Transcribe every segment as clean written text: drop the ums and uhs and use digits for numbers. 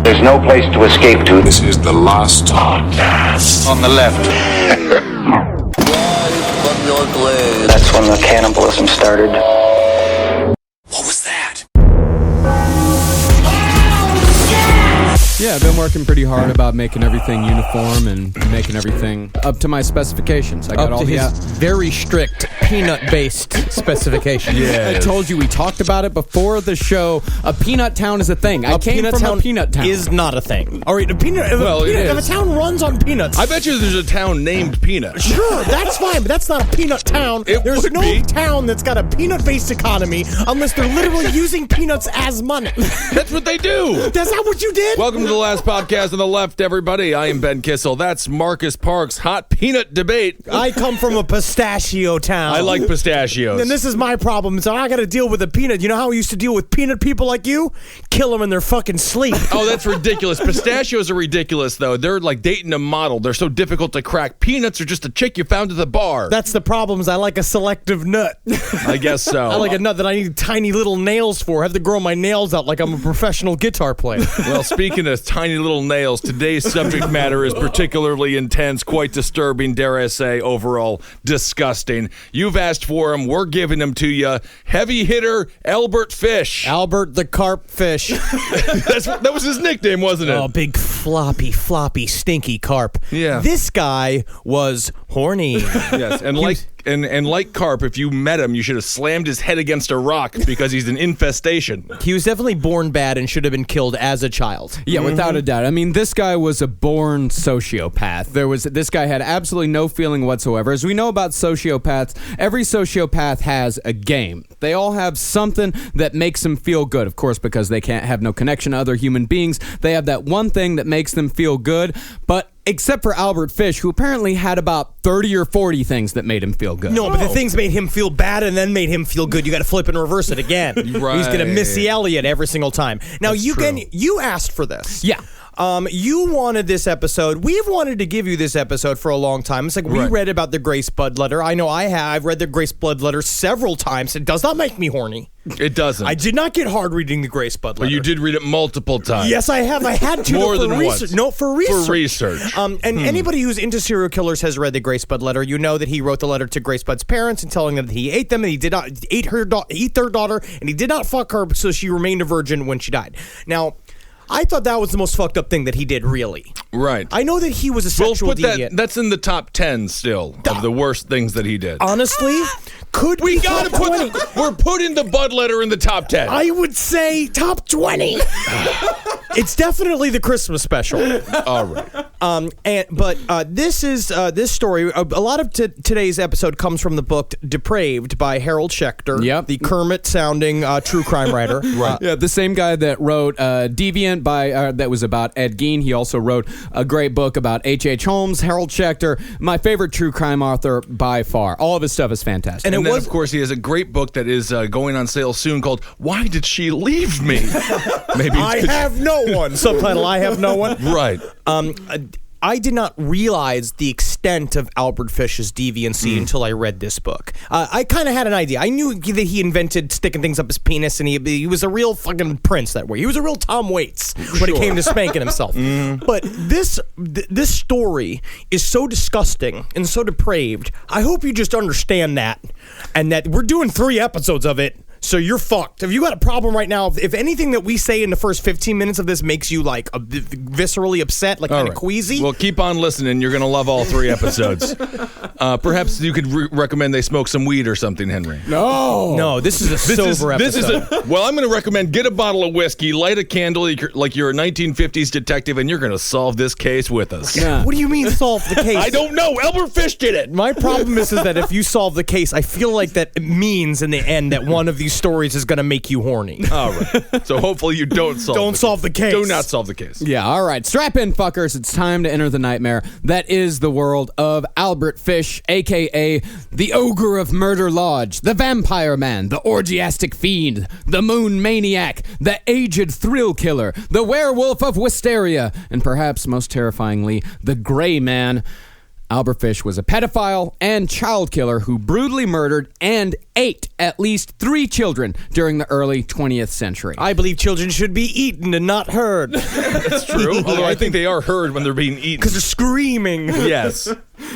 There's no place to escape to. This is the last podcast. On the left. From your glade. That's when the cannibalism started. What was that? Yeah, I've been working pretty hard about making everything uniform and making everything up to my specifications. I got all his the very strict peanut-based specifications. I told you we talked about it before the show. A peanut town is a thing. I came from a peanut town. Is not a thing. All right, if a town runs on peanuts. I bet you there's a town named Peanut. Sure, that's fine, but that's not a peanut town. There's no town that's got a peanut-based economy unless they're literally using peanuts as money. That's what they do. That's not what you did? Welcome to the last podcast on the left, everybody. I am Ben Kissel. That's Marcus Parks. Hot peanut debate. I come from a pistachio town. I like pistachios. And this is my problem. So I got to deal with a peanut. You know how we used to deal with peanut people like you? Kill them in their fucking sleep. Oh, that's ridiculous. Pistachios are ridiculous, though. They're like dating a model. They're so difficult to crack. Peanuts are just a chick you found at the bar. That's the problem. Is I like a selective nut. I guess so. I like a nut that I need tiny little nails for. I have to grow my nails out like I'm a professional guitar player. Well, speaking of tiny little nails, today's subject matter is particularly intense, quite disturbing, dare I say, overall disgusting. You've asked for him. We're giving him to you. Heavy hitter, Albert Fish. Albert the Carp Fish. That was his nickname, wasn't it? Oh, big floppy, stinky carp. Yeah. This guy was horny. Yes, and like Carp, if you met him, you should have slammed his head against a rock because he's an infestation. He was definitely born bad and should have been killed as a child. Yeah, without a doubt. I mean, this guy was a born sociopath. This guy had absolutely no feeling whatsoever. As we know about sociopaths, every sociopath has a game. They all have something that makes them feel good. Of course, because they can't have no connection to other human beings, they have that one thing that makes them feel good. But except for Albert Fish, who apparently had about 30 or 40 things that made him feel good. No, but the things made him feel bad and then made him feel good. You got to flip and reverse it again. Right. He's going to Missy Elliott every single time. Now, you asked for this. Yeah. You wanted this episode. We've wanted to give you this episode for a long time. It's like we read about the Grace Blood letter. I know I have. I've read the Grace Blood letter several times. It does not make me horny. It doesn't. I did not get hard reading the Grace Blood letter. But you did read it multiple times. Yes, I have. I had to. More than research. once. No, for research. For research. And anybody who's into serial killers has read the Grace Blood letter. You know that he wrote the letter to Grace Blood's parents and telling them that he ate them and he did not eat their daughter and he did not fuck her, so she remained a virgin when she died. Now, I thought that was the most fucked up thing that he did, really. Right. I know that he was a sexual deviant. That's in the top 10 still of the worst things that he did. Honestly, could We be gotta top 20. we're putting the Bud letter in the top 10. I would say top 20. It's definitely the Christmas special. All right. This story, a lot of today's episode comes from the book Depraved by Harold Schechter. Yep. The Kermit-sounding true crime writer. Right. Yeah, the same guy that wrote Deviant that was about Ed Gein. He also wrote a great book about H.H. Holmes, Harold Schechter, my favorite true crime author by far. All of his stuff is fantastic. And then, of course, he has a great book that is going on sale soon called Why Did She Leave Me? Maybe I have no one. Subtitle, I have no one. Right. I did not realize the extent of Albert Fish's deviancy until I read this book. I kind of had an idea. I knew that he invented sticking things up his penis, and he was a real fucking prince that way. He was a real Tom Waits when it came to spanking himself. But this story is so disgusting and so depraved. I hope you just understand that, and that we're doing 3 episodes of it. So you're fucked. If you got a problem right now, if anything that we say in the first 15 minutes of this makes you like viscerally upset, like kind of queasy. Well, keep on listening. You're going to love all 3 episodes. Perhaps you could recommend they smoke some weed or something, Henry. No, this is a sober episode. I'm going to recommend get a bottle of whiskey, light a candle like you're a 1950s detective, and you're going to solve this case with us. Yeah. What do you mean solve the case? I don't know. Albert Fish did it. My problem is that if you solve the case, I feel like that means in the end that one of these stories is going to make you horny. All right. So hopefully you don't solve the case. Do not solve the case. Yeah, all right. Strap in, fuckers. It's time to enter the nightmare that is the world of Albert Fish, a.k.a. the Ogre of Murder Lodge, the Vampire Man, the Orgiastic Fiend, the Moon Maniac, the Aged Thrill Killer, the Werewolf of Wisteria, and perhaps most terrifyingly, the Gray Man. Albert Fish was a pedophile and child killer who brutally murdered and ate at least 3 children during the early 20th century. I believe children should be eaten and not heard. That's true. Although I think they are heard when they're being eaten. Because they're screaming. Yes.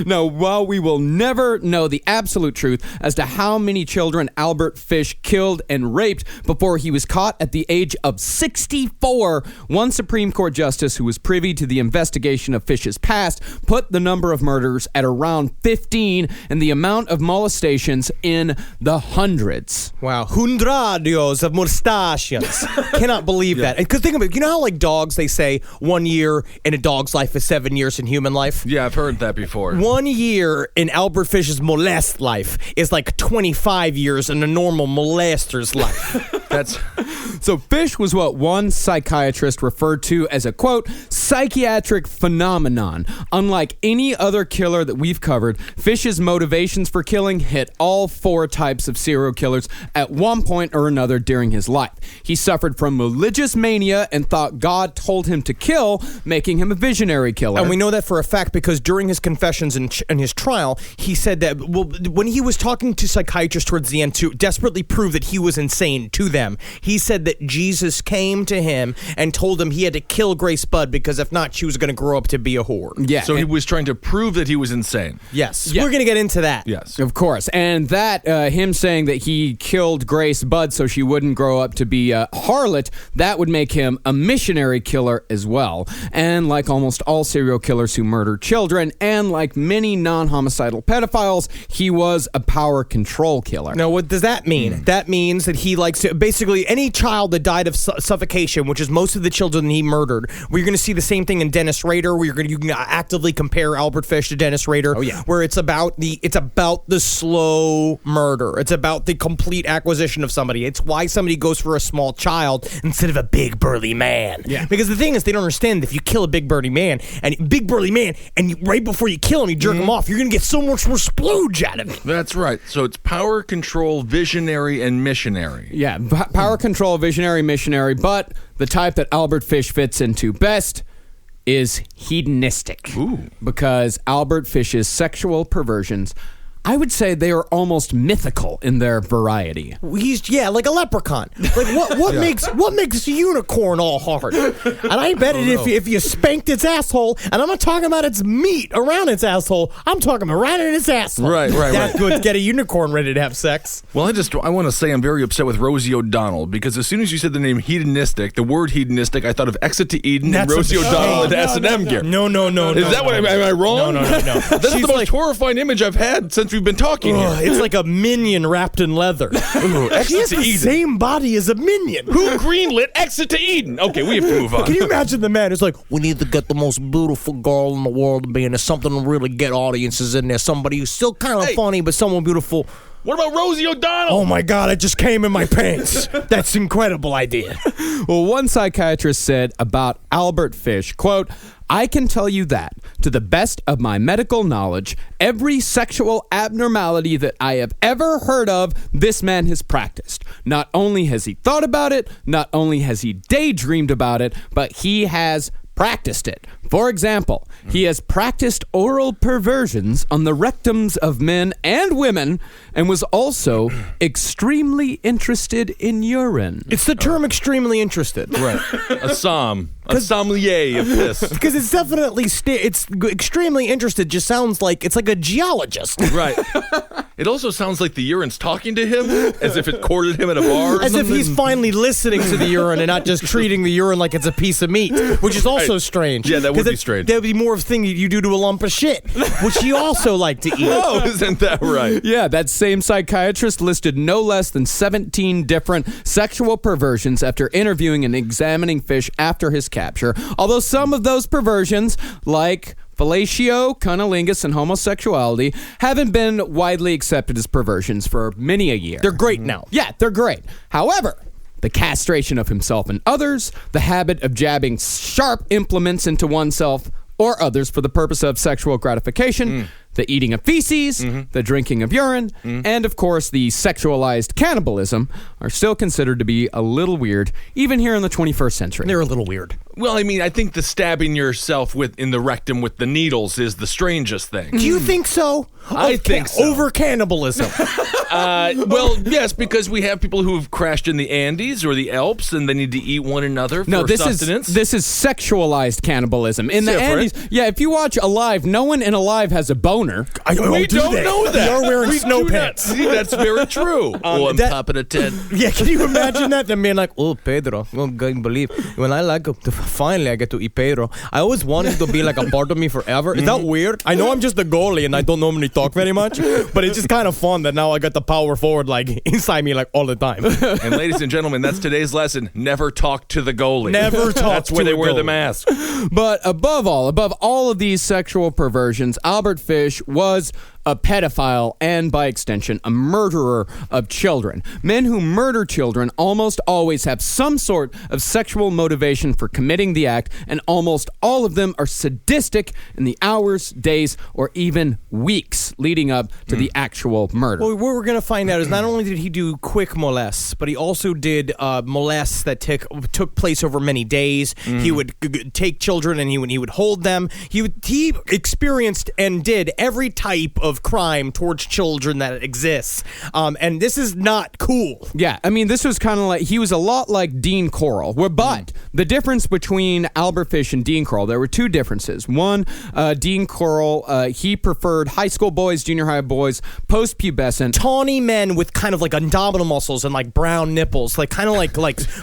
Now, while we will never know the absolute truth as to how many children Albert Fish killed and raped before he was caught at the age of 64, one Supreme Court justice who was privy to the investigation of Fish's past put the number of murders at around 15 and the amount of molestations in the hundreds. Wow. Hundradios of mustachians. Cannot believe that. Because think of it, you know how like dogs, they say 1 year in a dog's life is 7 years in human life? Yeah, I've heard that before. 1 year in Albert Fish's molest life is like 25 years in a normal molester's life. That's So Fish was what one psychiatrist referred to as a, quote, psychiatric phenomenon. Unlike any other killer that we've covered, Fish's motivations for killing hit all 4 types of serial killers at one point or another during his life. He suffered from religious mania and thought God told him to kill, making him a visionary killer. And we know that for a fact because during his confessions in his trial, he said that when he was talking to psychiatrists towards the end to desperately prove that he was insane to them, he said that Jesus came to him and told him he had to kill Grace Budd because if not, she was going to grow up to be a whore. Yeah. so he was trying to prove that he was insane. Yes. Yeah. We're going to get into that. Yes. Of course. And that, him saying that he killed Grace Budd so she wouldn't grow up to be a harlot, that would make him a missionary killer as well. And like almost all serial killers who murder children, and like many non-homicidal pedophiles, he was a power control killer. Now, what does that mean? That means that he likes to, basically, any child that died of suffocation, which is most of the children he murdered, we're going to see the same thing in Dennis Rader, where you can actively compare Albert Fish to Dennis Rader. Oh, yeah. Where it's about the slow murder. It's about the complete acquisition of somebody. It's why somebody goes for a small child instead of a big burly man. Yeah. Because the thing is, they don't understand that if you kill a big burly man, and right before you kill him, you jerk him off, you're going to get so much more splooge out of it. That's right. So it's power, control, visionary, and missionary. Yeah, power control, visionary, missionary, but the type that Albert Fish fits into best is hedonistic. Ooh. Because Albert Fish's sexual perversions, I would say they are almost mythical in their variety. He's like a leprechaun. Like what makes a unicorn all hard? And I bet if you spanked its asshole, and I'm not talking about its meat around its asshole, I'm talking about right in its asshole. Right. That would get a unicorn ready to have sex. Well, I want to say I'm very upset with Rosie O'Donnell because as soon as you said the name hedonistic, the word hedonistic, I thought of Exit to Eden and Rosie O'Donnell in S&M gear. No. Is that what am I wrong? No. That's the most horrifying image I've had since we've been talking here. It's like a minion wrapped in leather. She has the same body as a minion. Who greenlit Exit to Eden? Okay, we have to move on. Can you imagine the man who's like, we need to get the most beautiful girl in the world to be in there, something to really get audiences in there, somebody who's still kind of funny, but someone beautiful. What about Rosie O'Donnell? Oh my God, it just came in my pants. That's an incredible idea. Well, one psychiatrist said about Albert Fish, quote, I can tell you that, to the best of my medical knowledge, every sexual abnormality that I have ever heard of, this man has practiced. Not only has he thought about it, not only has he daydreamed about it, but he has practiced it. For example, he has practiced oral perversions on the rectums of men and women and was also extremely interested in urine. It's the term extremely interested. Right. A sommelier of piss. Because it's definitely, it's extremely interested just sounds like, it's like a geologist. Right. It also sounds like the urine's talking to him, as if it courted him at a bar or As something. if he's finally listening to the urine and not just treating the urine like it's a piece of meat, which is also strange. Yeah, that would 'Cause be strange. That would be more of a thing you do to a lump of shit, which you also like to eat. Oh, isn't that right? Yeah, that same psychiatrist listed no less than 17 different sexual perversions after interviewing and examining Fish after his capture. Although some of those perversions, like fellatio, cunnilingus, and homosexuality, haven't been widely accepted as perversions for many a year. They're great now. Yeah, they're great. However, the castration of himself and others, the habit of jabbing sharp implements into oneself or others for the purpose of sexual gratification, the eating of feces, the drinking of urine, and of course the sexualized cannibalism are still considered to be a little weird, even here in the 21st century. They're a little weird. Well, I mean, I think the stabbing yourself in the rectum with the needles is the strangest thing. Do you think so? I think so. Over cannibalism. Well, yes, because we have people who have crashed in the Andes or the Alps, and they need to eat one another for sustenance. This is sexualized cannibalism. In the Different. Andes, yeah, if you watch Alive, no one in Alive has a boner. We don't know that. They are wearing We snow do not pants. see, that's very true. I'm that- popping a 10. Yeah, can you imagine that? Them being like, oh, Pedro, oh, can't believe. When I finally I get to eat Pedro. I always wanted to be like a part of me forever. Is that weird? I know I'm just the goalie and I don't normally talk very much, but it's just kind of fun that now I got the power forward like inside me like all the time. And ladies and gentlemen, that's today's lesson. Never talk to the goalie. Never talk That's where to they a wear the goalie. mask. But above all of these sexual perversions, Albert Fish was a pedophile and, by extension, a murderer of children. Men who murder children almost always have some sort of sexual motivation for committing the act, and almost all of them are sadistic in the hours, days, or even weeks leading up to the actual murder. Well, what we're going to find out is not only did he do quick molests, but he also did molests that took place over many days. He would take children and he would hold them. He experienced and did every type of crime towards children that exists. And this is not cool. Yeah, I mean, this was kind of like, he was a lot like Dean Corll. But the difference between Albert Fish and Dean Corll, there were two differences. One, Dean Corll, he preferred high school boys, junior high boys, post-pubescent. Tawny men with kind of like abdominal muscles and like brown nipples, like kind of like,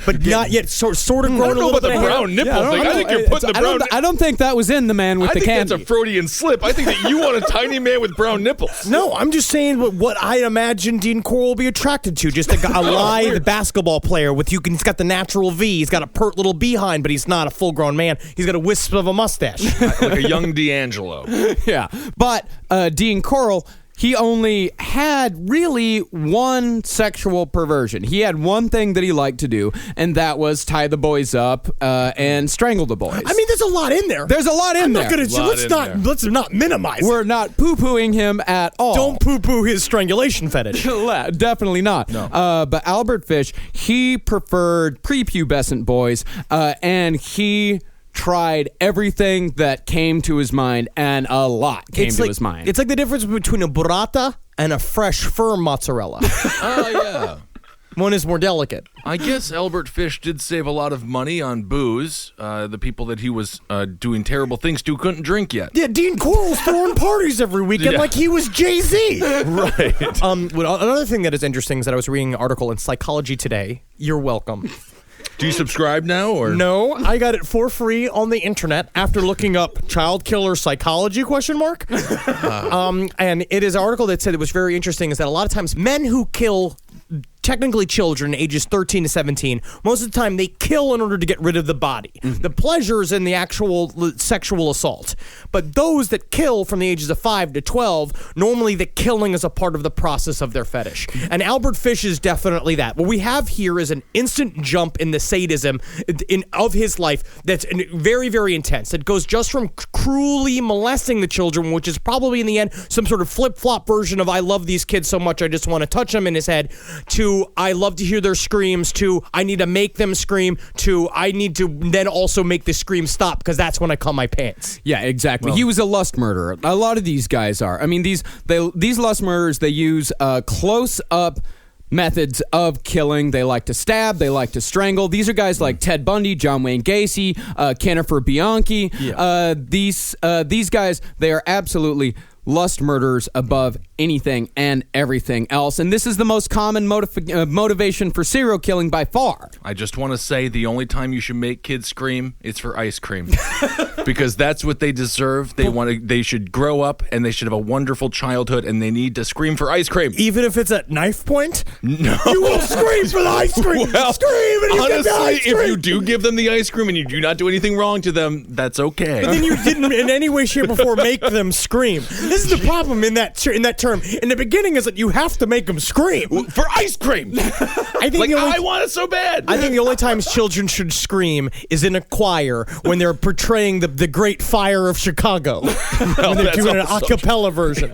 but not yet sort of growing I don't a know little about bit the of hair. brown nipple Yeah, thing. I think you're putting the brown... I don't think that was in The Man with I the think Candy. that's a Freudian slip. I think that you want a tiny man with brown nipples. No, I'm just saying what I imagine Dean Corll will be attracted to. Just a lithe basketball player he's got the natural V. He's got a pert little behind, but he's not a full-grown man. He's got a wisp of a mustache. Like a young D'Angelo. Yeah, but Dean Corll, he only had really one sexual perversion. He had one thing that he liked to do, and that was tie the boys up and strangle the boys. I mean, there's a lot in there. There's a lot in there. Let's not minimize. We're not poo-pooing him at all. Don't poo-poo his strangulation fetish. Definitely not. No. But Albert Fish, he preferred prepubescent boys, and he tried everything that came to his mind, and a lot came to his mind. It's like the difference between a burrata and a fresh firm mozzarella. Oh, yeah. One is more delicate. I guess Albert Fish did save a lot of money on booze. The people that he was doing terrible things to couldn't drink yet. Yeah, Dean Corll's throwing parties every weekend Yeah. like he was Jay-Z. Right. Another thing that is interesting is that I was reading an article in Psychology Today. You're welcome. Do you subscribe now, or No, I got it for free on the internet after looking up child killer psychology ? And it is an article that said it was very interesting is that a lot of times men who kill technically children ages 13 to 17, most of the time they kill in order to get rid of the body. The pleasure is in the actual sexual assault. But those that kill from the ages of 5 to 12, normally the killing is a part of the process of their fetish. And Albert Fish is definitely that. What we have here is an instant jump in the sadism of his life that's very, very intense. It goes just from cruelly molesting the children, which is probably in the end some sort of flip-flop version of I love these kids so much I just want to touch them in his head, to I love to hear their screams, to I need to make them scream, to I need to then also make the scream stop because that's when I cum my pants. Yeah, exactly. He was a lust murderer. A lot of these guys are. I mean, these lust murderers, they use close-up methods of killing. They like to stab. They like to strangle. These are guys like Ted Bundy, John Wayne Gacy, Jennifer Bianchi. Yeah. These guys, they are absolutely lust murderers above anything and everything else. And this is the most common motivation for serial killing by far. I just want to say the only time you should make kids scream, it's for ice cream. Because that's what they deserve. They should grow up and they should have a wonderful childhood and they need to scream for ice cream. Even if it's at knife point? No. You will scream for the ice cream! Well, Scream and you get the honestly, ice cream! if you do give them the ice cream and you do not do anything wrong to them, that's okay. And then you didn't in any way, shape, or form make them scream. This is the problem in that term. In the beginning, is that you have to make them scream. For ice cream. I think Like, the only, I want it so bad. I think the only times children should scream is in a choir when they're portraying the Great Fire of Chicago. When they're doing an a cappella version.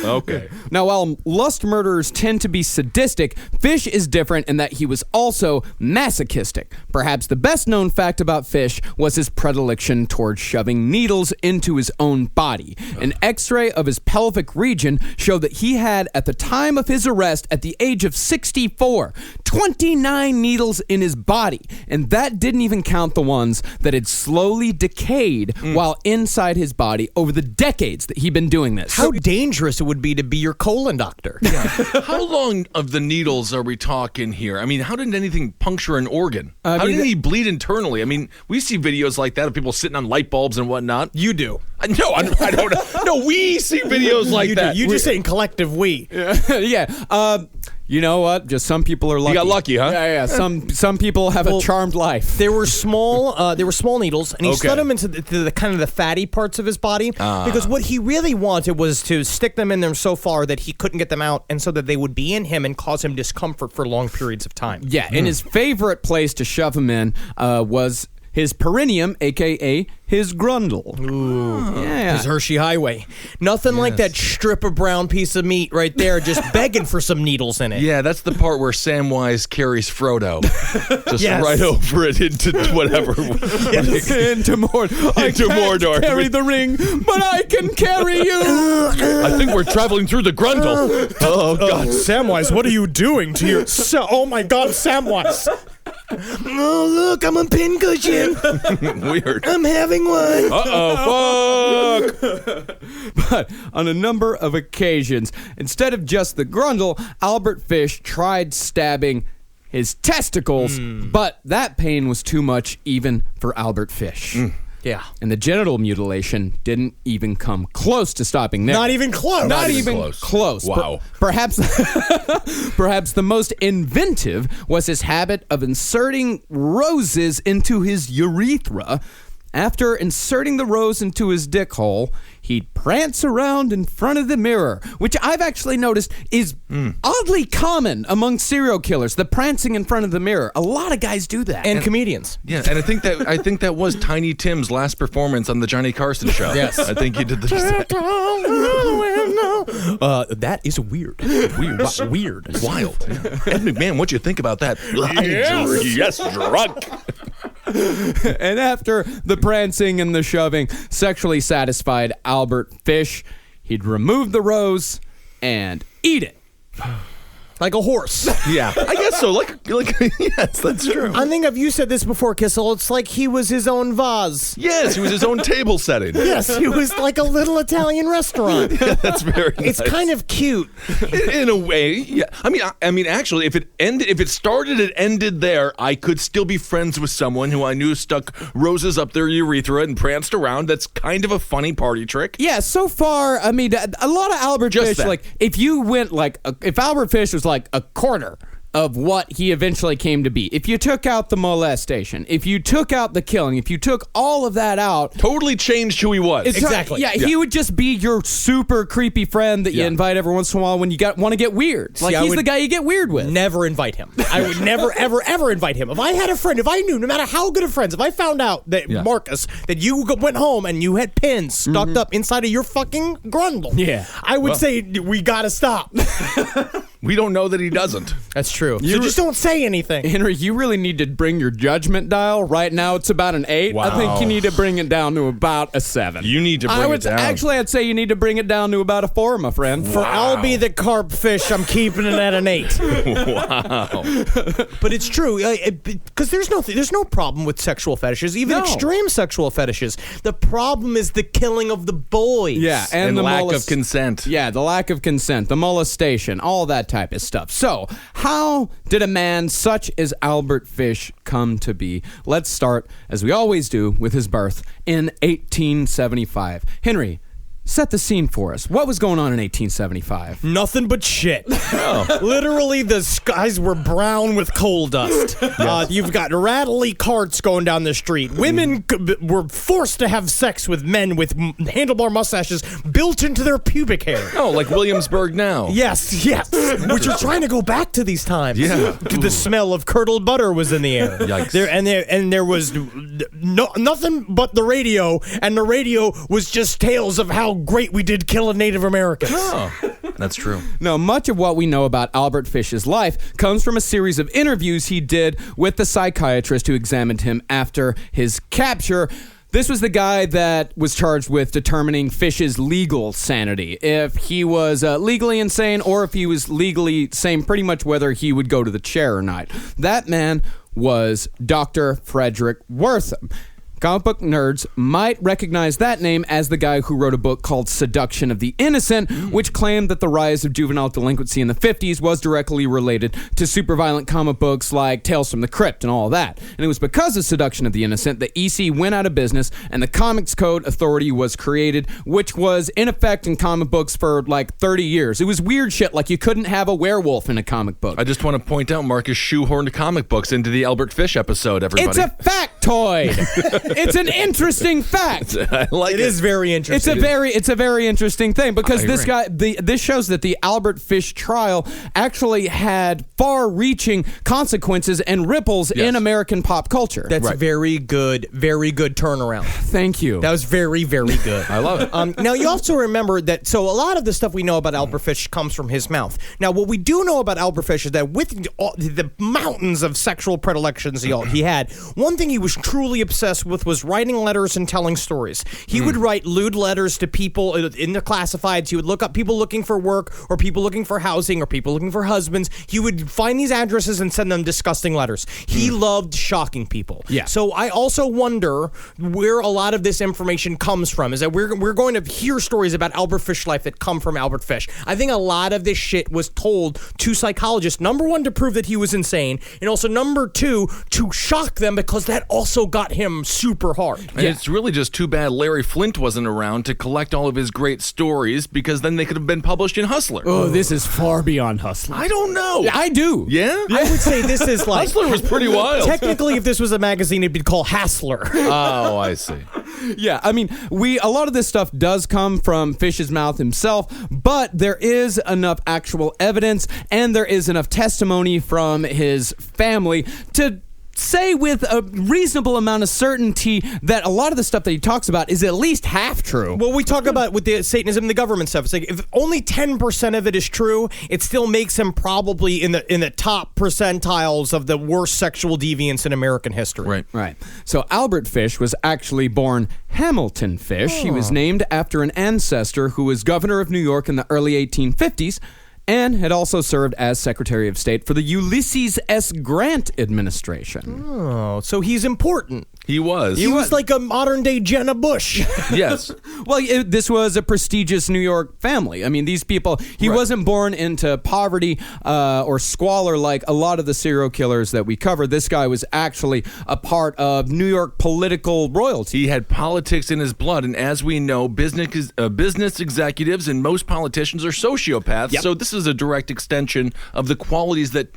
Okay. Now, while lust murderers tend to be sadistic, Fish is different in that he was also masochistic. Perhaps the best known fact about Fish was his predilection towards shoving needles into his own body. An x-ray of his pelvic region showed that he had, at the time of his arrest at the age of 64, 29 needles in his body. And that didn't even count the ones that had slowly decayed while inside his body over the decades that he'd been doing this. How dangerous it would be to be your colon doctor. How long of the needles are we talking here? I mean, how did anything puncture an organ? How did he bleed internally? I mean, we see videos like that of people sitting on light bulbs and whatnot. You do. No, I don't. No, we see videos like You that. do. You just saying collective we. Yeah. You know what? Just some people are lucky. You got lucky, huh? Yeah. Some people have a charmed life. There were small needles, and he Okay. stuck them into the kind of the fatty parts of his body because what he really wanted was to stick them in there so far that he couldn't get them out, and so that they would be in him and cause him discomfort for long periods of time. Yeah, and his favorite place to shove him in was his perineum, a.k.a. his grundle. Ooh. Yeah. His Hershey Highway. Nothing like that strip of brown piece of meat right there just begging for some needles in it. Yeah, that's the part where Samwise carries Frodo. Just Yes. right over it into whatever. Into Mordor. I Into can't Mordor. carry the ring, but I can carry you. I think we're traveling through the Grundle. Oh, God. Samwise, what are you doing to your... oh, my God, Samwise. Oh, look, I'm a pincushion. Weird. I'm having one. Uh-oh, fuck. But on a number of occasions, instead of just the grundle, Albert Fish tried stabbing his testicles, but that pain was too much even for Albert Fish. Yeah. And the genital mutilation didn't even come close to stopping there. Not even close. Not even even close. close. Wow. Perhaps the most inventive was his habit of inserting roses into his urethra. After inserting the rose into his dick hole, he'd prance around in front of the mirror, which I've actually noticed is oddly common among serial killers, the prancing in front of the mirror. A lot of guys do that. And comedians. Yeah, and I think that was Tiny Tim's last performance on the Johnny Carson show. Yes. I think he did the That is weird. Weird. wild. Ed McMahon, what'd you think about that? Yes, drunk. And after the prancing and the shoving sexually satisfied Albert Fish, he'd remove the rose and eat it. Like a horse. Yeah, I guess so. Like, yes, that's true. I think you said this before, Kissel. It's like he was his own vase. Yes, he was his own table setting. Yes, he was like a little Italian restaurant. That's very It's nice. kind of cute. In a way, yeah. I mean, actually, if it started and ended there, I could still be friends with someone who I knew stuck roses up their urethra and pranced around. That's kind of a funny party trick. Yeah, so far, I mean, a lot of Albert Just Fish, that. like, if you went, like, if Albert Fish was, like, a quarter of what he eventually came to be, if you took out the molestation, if you took out the killing, if you took all of that out, Totally changed who he was. Exactly. Yeah, he would just be your super creepy friend that you invite every once in a while when you want to get weird. Like, I he's would the guy you get weird with. Never invite him. I would never, ever, ever invite him. If I had a friend, if I knew, no matter how good of friends, if I found out that, Marcus, that you went home and you had pins stuck up inside of your fucking grundle, I would say, we gotta stop. We don't know that he doesn't. That's true. So just don't say anything. Henry, you really need to bring your judgment dial. Right now, it's about an 8. I think you need to bring it down to about a 7. You need to bring it down. Actually, I'd say you need to bring it down to about a 4, my friend. For I'll be the carp fish, I'm keeping it at an 8. Wow. But it's true, because there's no problem with sexual fetishes, even extreme sexual fetishes. The problem is the killing of the boys. Yeah, And the lack of consent. Yeah, the lack of consent, the molestation, all that type of stuff. So, how did a man such as Albert Fish come to be? Let's start, as we always do, with his birth in 1875. Henry, set the scene for us. What was going on in 1875? Nothing but shit. Literally, the skies were brown with coal dust. You've got rattly carts going down the street. Women were forced to have sex with men with handlebar mustaches built into their pubic hair. Oh, like Williamsburg now. Yes. Which are trying to go back to these times. Yeah. The smell of curdled butter was in the air. Yikes. There was nothing but the radio, and the radio was just tales of how great we did killing Native Americans. Oh, that's true. Now, much of what we know about Albert Fish's life comes from a series of interviews he did with the psychiatrist who examined him after his capture. This was the guy that was charged with determining Fish's legal sanity, if he was legally insane or if he was legally sane, pretty much whether he would go to the chair or not. That man was Dr. Frederick Wortham. Comic book nerds might recognize that name as the guy who wrote a book called Seduction of the Innocent, which claimed that the rise of juvenile delinquency in the 50s was directly related to super violent comic books like Tales from the Crypt and all that. And it was because of Seduction of the Innocent that EC went out of business and the Comics Code Authority was created, which was in effect in comic books for like 30 years. It was weird shit, like you couldn't have a werewolf in a comic book. I just want to point out Marcus shoehorned comic books into the Albert Fish episode, everybody. It's a factoid. It's an interesting fact. I like it. It is very interesting. It's a very interesting thing because this guy, this shows that the Albert Fish trial actually had far-reaching consequences and ripples in American pop culture. That's very good turnaround. Thank you. That was very, very good. I love it. Now, you also remember that, so a lot of the stuff we know about Albert Fish comes from his mouth. Now, what we do know about Albert Fish is that with the mountains of sexual predilections he had, one thing he was truly obsessed with was writing letters and telling stories. He would write lewd letters to people in the classifieds. He would look up people looking for work or people looking for housing or people looking for husbands. He would find these addresses and send them disgusting letters. He loved shocking people. Yeah. So I also wonder where a lot of this information comes from, is that we're going to hear stories about Albert Fish life that come from Albert Fish. I think a lot of this shit was told to psychologists, number one, to prove that he was insane, and also number two, to shock them because that also got him super hard. And it's really just too bad Larry Flint wasn't around to collect all of his great stories, because then they could have been published in Hustler. Oh, this is far beyond Hustler. I don't know. I do. Yeah? I would say this is like... Hustler was pretty wild. Technically, if this was a magazine, it'd be called Hassler. Oh, I see. Yeah, I mean, a lot of this stuff does come from Fish's mouth himself, but there is enough actual evidence and there is enough testimony from his family to say with a reasonable amount of certainty that a lot of the stuff that he talks about is at least half true. Well, we talk about with the Satanism and the government stuff. It's like if only 10% of it is true, it still makes him probably in the top percentiles of the worst sexual deviants in American history. Right. So Albert Fish was actually born Hamilton Fish. He was named after an ancestor who was governor of New York in the early 1850s. And had also served as Secretary of State for the Ulysses S. Grant administration. Oh, so he's important. He was. He was like a modern-day Jenna Bush. Yes. Well, this was a prestigious New York family. I mean, these people, he wasn't born into poverty or squalor like a lot of the serial killers that we cover. This guy was actually a part of New York political royalty. He had politics in his blood, and as we know, business executives and most politicians are sociopaths. Yep. So this is a direct extension of the qualities that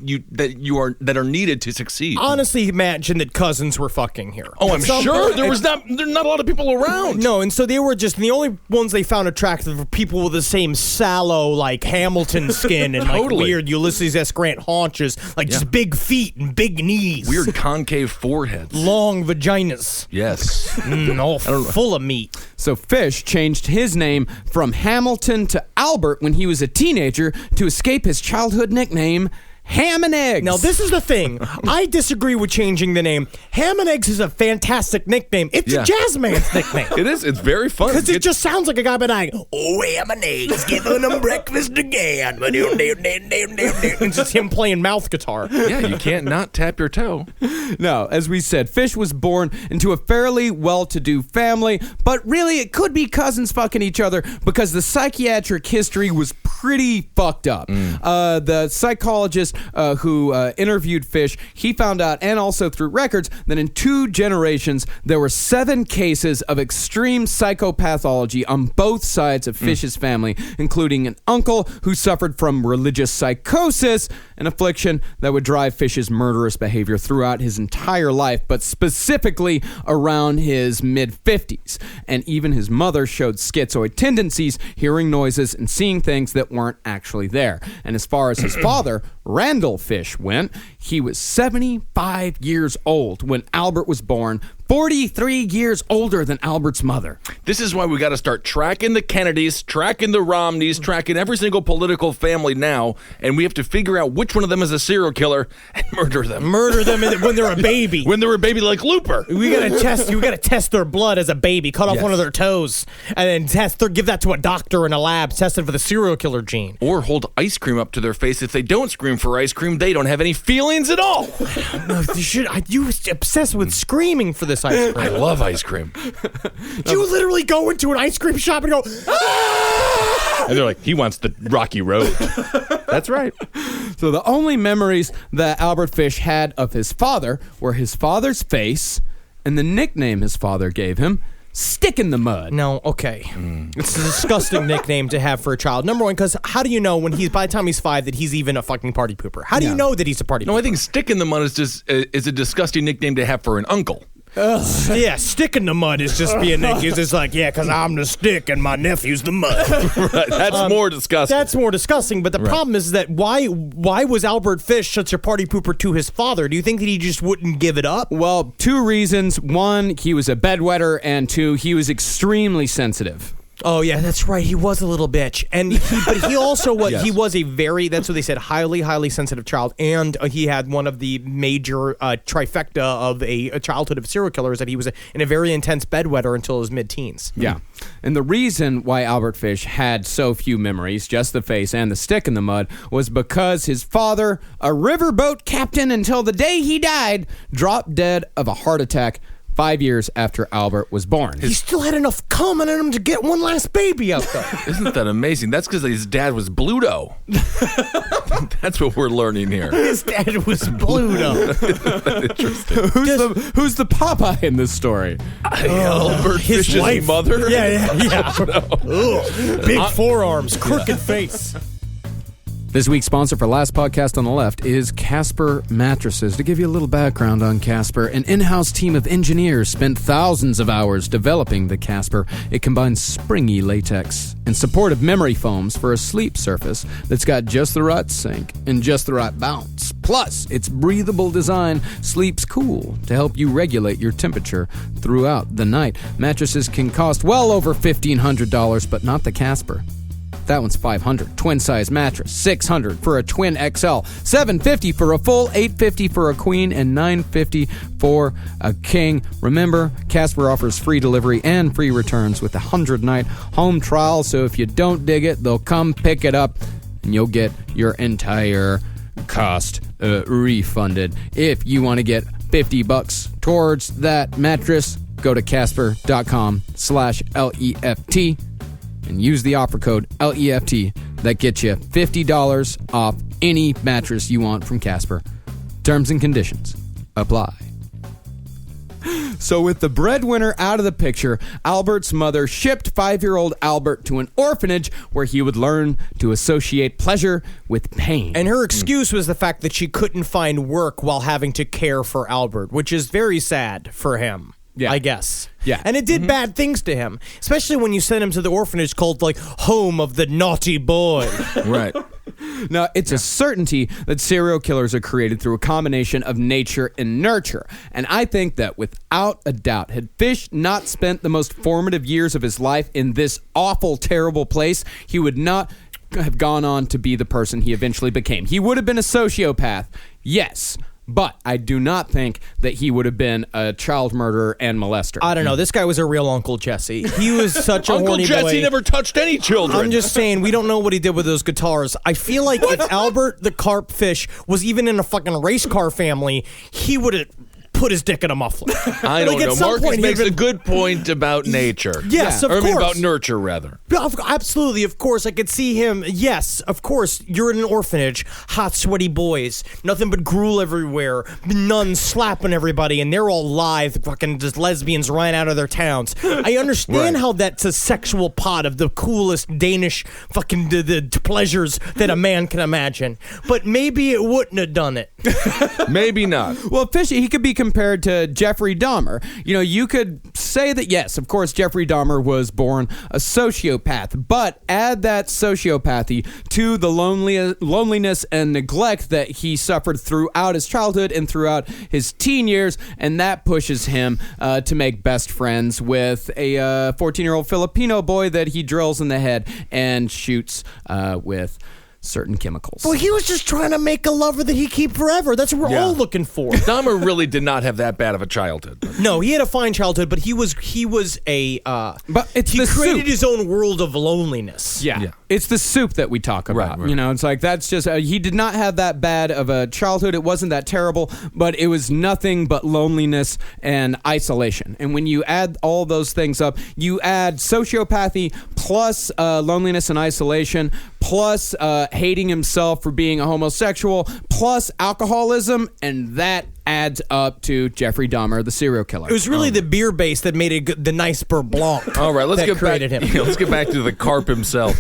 are needed to succeed. Honestly, imagine that cousins were fucking here. Oh, I'm sure there was not a lot of people around. No, and so they were just the only ones they found attractive were people with the same sallow, like Hamilton skin and like weird Ulysses S. Grant haunches, like just big feet and big knees, Weird concave foreheads. long vaginas, Yes. all full of meat. So Fish changed his name from Hamilton to Albert when he was a teenager to escape his childhood nickname, Ham and Eggs. Now, this is the thing. I disagree with changing the name. Ham and Eggs is a fantastic nickname. It's a jazz man's nickname. It is. It's very fun. Because it just sounds like a guy being like, oh, ham and eggs, giving them breakfast again. It's just him playing mouth guitar. Yeah, you can't not tap your toe. No, as we said, Fish was born into a fairly well-to-do family, but really it could be cousins fucking each other because the psychiatric history was pretty fucked up. The psychologist who interviewed Fish, he found out, and also through records, that in 2 generations, there were 7 cases of extreme psychopathology on both sides of Fish's family, including an uncle who suffered from religious psychosis, an affliction that would drive Fish's murderous behavior throughout his entire life, but specifically around his mid-50s. And even his mother showed schizoid tendencies, hearing noises and seeing things that weren't actually there. And as far as his father, Randall Fish, went, he was 75 years old when Albert was born, 43 years older than Albert's mother. This is why we got to start tracking the Kennedys, tracking the Romneys, tracking every single political family now, and we have to figure out which one of them is a serial killer and murder them. Murder them when they're a baby. When they were a baby like Looper. We gotta test their blood as a baby, cut off one of their toes, and then give that to a doctor in a lab, test it for the serial killer gene. Or hold ice cream up to their face. If they don't scream for ice cream, they don't have any feelings at all. No, you was obsessed with screaming for this ice cream. I love ice cream. You literally go into an ice cream shop and go, ah! And they're like, he wants the Rocky Road. That's right. So the only memories that Albert Fish had of his father were his father's face and the nickname his father gave him, Stick in the Mud. No, okay. It's a disgusting nickname to have for a child. Number one, because how do you know by the time he's 5 that he's even a fucking party pooper? How do you know that he's a party pooper? No, I think Stick in the Mud is a disgusting nickname to have for an uncle. Yeah, Stick in the Mud is just being Nick. He's just like, yeah, because I'm the stick and my nephew's the mud. Right, that's more disgusting. That's more disgusting, but the problem is that why was Albert Fish such a party pooper to his father? Do you think that he just wouldn't give it up? Well, 2 reasons. 1, he was a bedwetter, and 2, he was extremely sensitive. Oh, yeah, that's right. He was a little bitch. But he also was, he was a very, that's what they said, highly, highly sensitive child. And he had one of the major trifecta of a childhood of serial killers, that he was in a very intense bedwetter until his mid-teens. Yeah. And the reason why Albert Fish had so few memories, just the face and the stick in the mud, was because his father, a riverboat captain until the day he died, dropped dead of a heart attack 5 years after Albert was born. He still had enough cum in him to get one last baby out there. Isn't that amazing? That's because his dad was Bluto. That's what we're learning here. His dad was Bluto. Interesting. Who's the Popeye in this story? Albert his Fish's wife. mother? Yeah. Ugh. Big forearms, crooked face. This week's sponsor for Last Podcast on the Left is Casper Mattresses. To give you a little background on Casper, an in-house team of engineers spent thousands of hours developing the Casper. It combines springy latex and supportive memory foams for a sleep surface that's got just the right sink and just the right bounce. Plus, its breathable design sleeps cool to help you regulate your temperature throughout the night. Mattresses can cost well over $1,500, but not the Casper. That one's $500. Twin size mattress, $600 for a twin XL, $750 for a full, $850 for a queen, and $950 for a king. Remember, Casper offers free delivery and free returns with a 100-night home trial. So if you don't dig it, they'll come pick it up, and you'll get your entire cost refunded. If you want to get $50 towards that mattress, go to casper.com/LEFT. and use the offer code LEFT. That gets you $50 off any mattress you want from Casper. Terms and conditions apply. So with the breadwinner out of the picture, Albert's mother shipped 5-year-old Albert to an orphanage where he would learn to associate pleasure with pain. And her excuse was the fact that she couldn't find work while having to care for Albert, which is very sad for him. Yeah. I guess. Yeah. And it did bad things to him, especially when you sent him to the orphanage called, like, Home of the Naughty Boy. Right. Now, it's a certainty that serial killers are created through a combination of nature and nurture. And I think that without a doubt, had Fish not spent the most formative years of his life in this awful, terrible place, he would not have gone on to be the person he eventually became. He would have been a sociopath, yes. But I do not think that he would have been a child murderer and molester. I don't know. This guy was a real Uncle Jesse. He was such a Uncle horny Jesse boy. never touched any children. I'm just saying, we don't know what he did with those guitars. I feel like if Albert the Carp Fish was even in a fucking race car family, he would have put his dick in a muffler. I don't at know. some Marcus point, makes he'd a been- good point about nature. Yes, of Or I mean, course. about nurture, rather. Absolutely, of course. I could see him. Yes, of course. You're in an orphanage. Hot, sweaty boys. Nothing but gruel everywhere. Nuns slapping everybody, and they're all live. Fucking just lesbians running out of their towns. I understand Right. how that's a sexual pot of the coolest Danish fucking the pleasures that a man can imagine. But maybe it wouldn't have done it. Maybe not. Well, Fishy, he could be compared to Jeffrey Dahmer. You know, you could say that, yes, of course, Jeffrey Dahmer was born a sociopath, but add that sociopathy to the loneliness and neglect that he suffered throughout his childhood and throughout his teen years, and that pushes him to make best friends with a 14-year-old Filipino boy that he drills in the head and shoots with certain chemicals. Well, he was just trying to make a lover that he keep forever. That's what we're all looking for. Dahmer really did not have that bad of a childhood. No, he had a fine childhood, but he was a. But it's he the created soup. his own world of loneliness. Yeah. It's the soup that we talk about. right. You know, it's like that's just, he did not have that bad of a childhood. It wasn't that terrible, but it was nothing but loneliness and isolation. And when you add all those things up, you add sociopathy plus loneliness and isolation, plus hating himself for being a homosexual, plus alcoholism, and that adds up to Jeffrey Dahmer, the serial killer. It was really the beer base that made it the nice Beurre Blanc. All right, let's that get back. created him. Let's get back to the carp himself.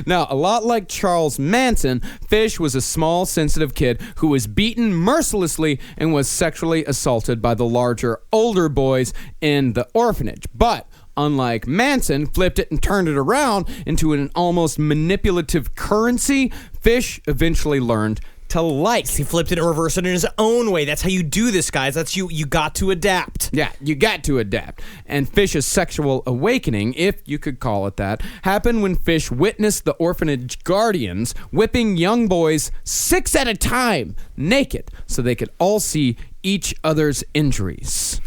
Now, a lot like Charles Manson, Fish was a small, sensitive kid who was beaten mercilessly and was sexually assaulted by the larger, older boys in the orphanage. But unlike Manson, flipped it and turned it around into an almost manipulative currency, Fish eventually learned to like. He flipped it and reversed it in his own way. That's how you do this, guys. That's you got to adapt. Yeah, you got to adapt. And Fish's sexual awakening, if you could call it that, happened when Fish witnessed the orphanage guardians whipping young boys 6 at a time, naked, so they could all see each other's injuries.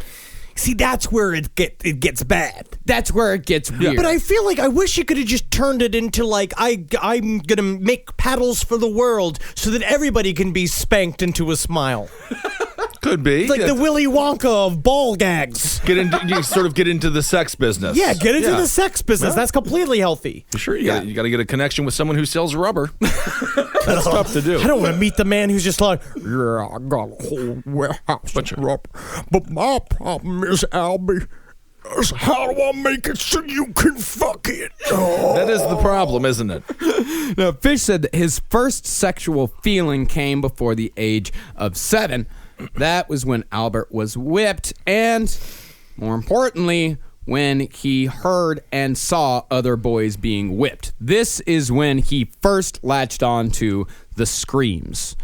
See, that's where it gets bad. That's where it gets weird. But I feel like I wish you could have just turned it into like I'm gonna make paddles for the world so that everybody can be spanked into a smile. Could be. It's like the Willy Wonka of ball gags. You sort of get into the sex business. Yeah, get into the sex business. That's completely healthy. Sure, you got to get a connection with someone who sells rubber. That's tough to do. I don't want to meet the man who's just like, yeah, I got a whole warehouse of rubber. But my problem is, Albie, is how do I make it so you can fuck it? That is the problem, isn't it? Now, Fish said that his first sexual feeling came before the age of 7. That was when Albert was whipped, and more importantly, when he heard and saw other boys being whipped. This is when he first latched on to the screams.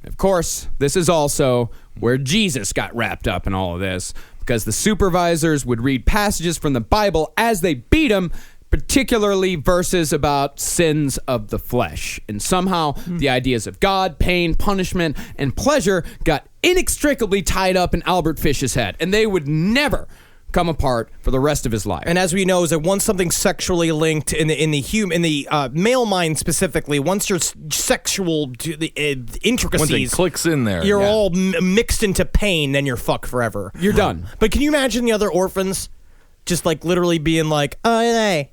Of course, this is also where Jesus got wrapped up in all of this, because the supervisors would read passages from the Bible as they beat him, particularly verses about sins of the flesh. And somehow the ideas of God, pain, punishment, and pleasure got inextricably tied up in Albert Fish's head, and they would never come apart for the rest of his life. And as we know, is that once something's sexually linked in the male mind specifically, once your sexual intricacies, Once it clicks in there, you're all mixed into pain, then you're fucked forever. You're done. But can you imagine the other orphans just like literally being like, "Oh, hey,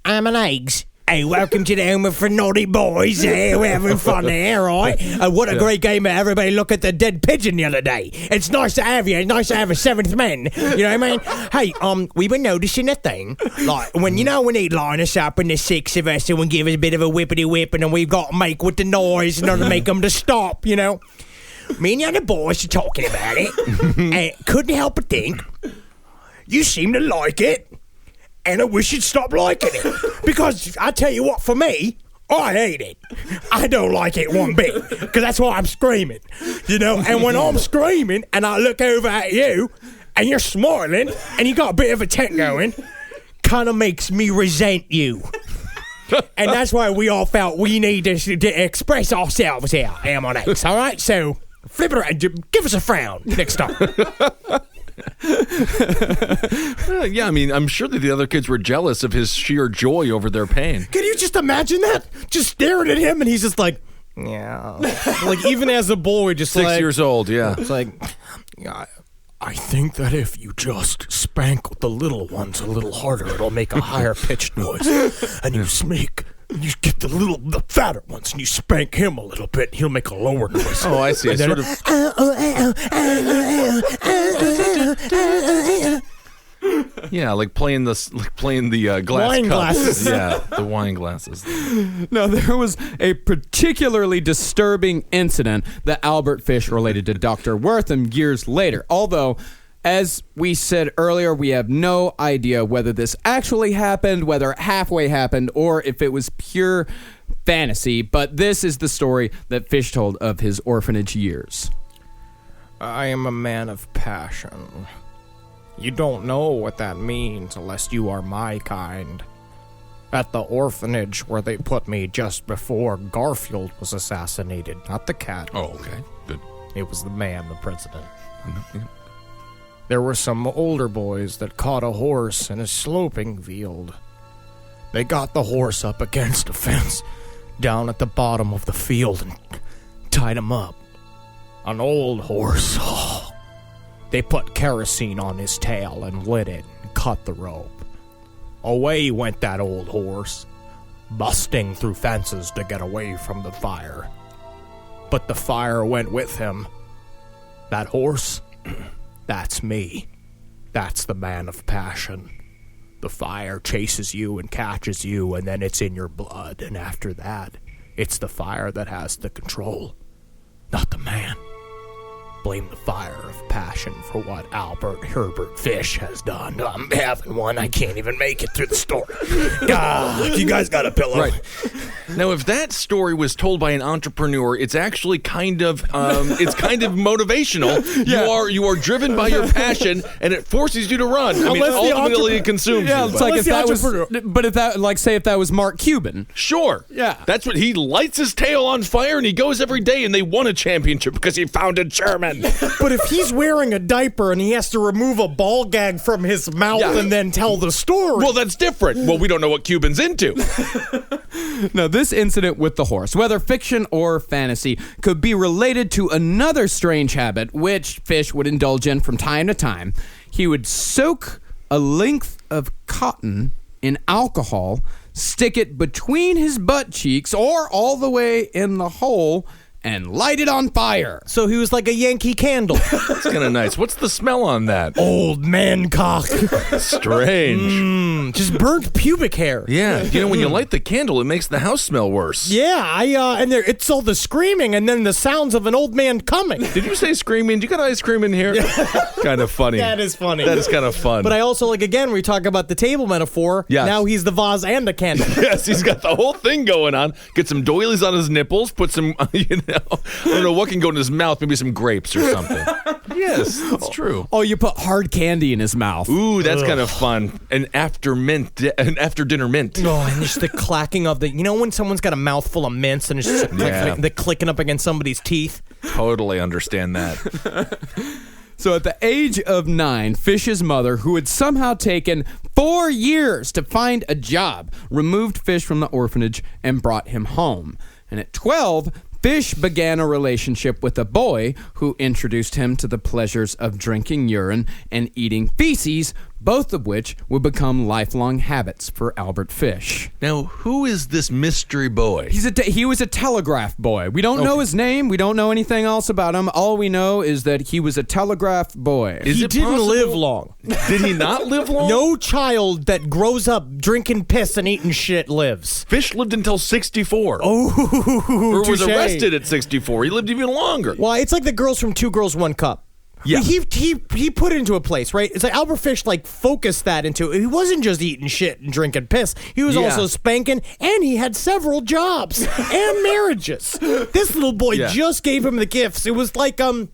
I'm an eggs. Hey, welcome to the home for naughty boys. Hey, we're having fun here, right? What a great game. Everybody look at the dead pigeon the other day. It's nice to have you. It's nice to have a seventh man. You know what I mean? Hey, we were noticing a thing. Like, when they line us up in the 6 of us and give us a bit of a whippity whip, and then we've got to make with the noise in order to make them to stop, you know? Me and the other boys are talking about it. And couldn't help but think, you seem to like it. And I wish you'd stop liking it. Because I tell you what, for me, I hate it. I don't like it one bit. Because that's why I'm screaming. You know, and when I'm screaming and I look over at you and you're smiling and you got a bit of a tent going, kind of makes me resent you. And that's why we all felt we need to express ourselves here, M1X. All right? So flip it around. Give us a frown next time. Yeah, I mean, I'm sure that the other kids were jealous of his sheer joy over their pain. Can you just imagine that? Just staring at him, and he's just like, yeah. Like, even as a boy, just 6 like, years old, yeah. it's like, I think that if you just spank the little ones a little harder, it'll make a higher pitched noise. And you get the fatter ones and you spank him a little bit, he'll make a lower noise. Oh, I see. Sort of. Yeah, like playing the glass wine cups. glasses. Yeah, the wine glasses. Now, there was a particularly disturbing incident that Albert Fish related to Dr. Wortham years later. Although, as we said earlier, we have no idea whether this actually happened, whether it halfway happened, or if it was pure fantasy. But this is the story that Fish told of his orphanage years. I am a man of passion. You don't know what that means unless you are my kind. At the orphanage where they put me just before Garfield was assassinated, not the cat. Oh, okay. Good. It was the man, the president. There were some older boys that caught a horse in a sloping field. They got the horse up against a fence down at the bottom of the field and tied him up. An old horse. Oh. They put kerosene on his tail and lit it and cut the rope. Away went that old horse, busting through fences to get away from the fire. But the fire went with him. That horse, that's me. That's the man of passion. The fire chases you and catches you, and then it's in your blood, and after that, it's the fire that has the control, not the man. Blame the fire of passion for what Albert Herbert Fish has done. I'm having one. I can't even make it through the story. You guys got a pillow. Right. Now, if that story was told by an entrepreneur, it's actually kind of motivational. Yeah. You are driven by your passion, and it forces you to run. I mean, Unless the ultimately it consumes Yeah, you. it's like Unless if the that was, entrepreneur- but if that, like, say if that was Mark Cuban. Sure. Yeah. That's what he lights his tail on fire, and he goes every day, and they won a championship because he founded Sherman. But if he's wearing a diaper and he has to remove a ball gag from his mouth Yeah. and then tell the story. Well, that's different. Well, we don't know what Cuban's into. Now, this incident with the horse, whether fiction or fantasy, could be related to another strange habit which Fish would indulge in from time to time. He would soak a length of cotton in alcohol, stick it between his butt cheeks or all the way in the hole, and light it on fire. So he was like a Yankee Candle. That's kind of nice. What's the smell on that? Old man cock. Strange. Just burnt pubic hair. Yeah, you know, when you light the candle, it makes the house smell worse. Yeah, and it's all the screaming and then the sounds of an old man coming. Did you say screaming? Do you got ice cream in here? Kind of funny. That is funny. That is kind of fun. But I also, like, again, we talk about the table metaphor. Yes. Now he's the vase and the candle. Yes, he's got the whole thing going on. Get some doilies on his nipples. Put some, I don't know what can go in his mouth. Maybe some grapes or something. Yes, it's true. Oh, you put hard candy in his mouth. Ooh, that's kind of fun. An after dinner mint. Oh, and just the clacking of the, you know when someone's got a mouthful of mints and it's just the clicking up against somebody's teeth? Totally understand that. So at the age of 9, Fish's mother, who had somehow taken 4 years to find a job, removed Fish from the orphanage and brought him home. And at 12, Fish began a relationship with a boy who introduced him to the pleasures of drinking urine and eating feces, both of which would become lifelong habits for Albert Fish. Now, who is this mystery boy? He was a telegraph boy. We don't know his name. We don't know anything else about him. All we know is that he was a telegraph boy. Is He it didn't possible- live long. Did he not live long? No child that grows up drinking piss and eating shit lives. Fish lived until 64. Oh, or was touche. arrested at 64. He lived even longer. Well, it's like the girls from Two Girls, One Cup. Yeah. He put it into a place, right? It's like Albert Fish, like, focused that into, he wasn't just eating shit and drinking piss. He was Yeah. also spanking, and he had several jobs and marriages. This little boy Yeah. just gave him the gifts. It was like, when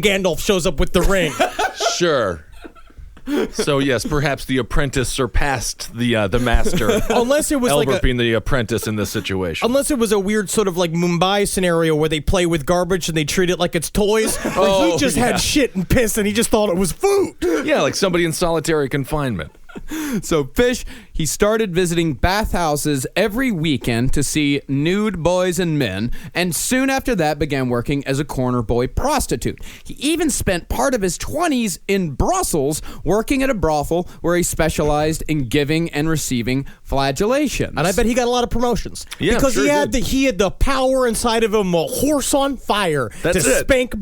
Gandalf shows up with the ring. Sure. So yes, perhaps the apprentice surpassed the master. Unless it was Albert like a, being the apprentice in this situation. unless it was a weird sort of like Mumbai scenario where they play with garbage and they treat it like it's toys. Where he just had shit and piss and he just thought it was food. Yeah, like somebody in solitary confinement. So Fish, he started visiting bathhouses every weekend to see nude boys and men, and soon after that began working as a corner boy prostitute. He even spent part of his 20s in Brussels working at a brothel where he specialized in giving and receiving flagellations. And I bet he got a lot of promotions. Yeah, because sure he had the power inside of him, a horse on fire, That's to it. spank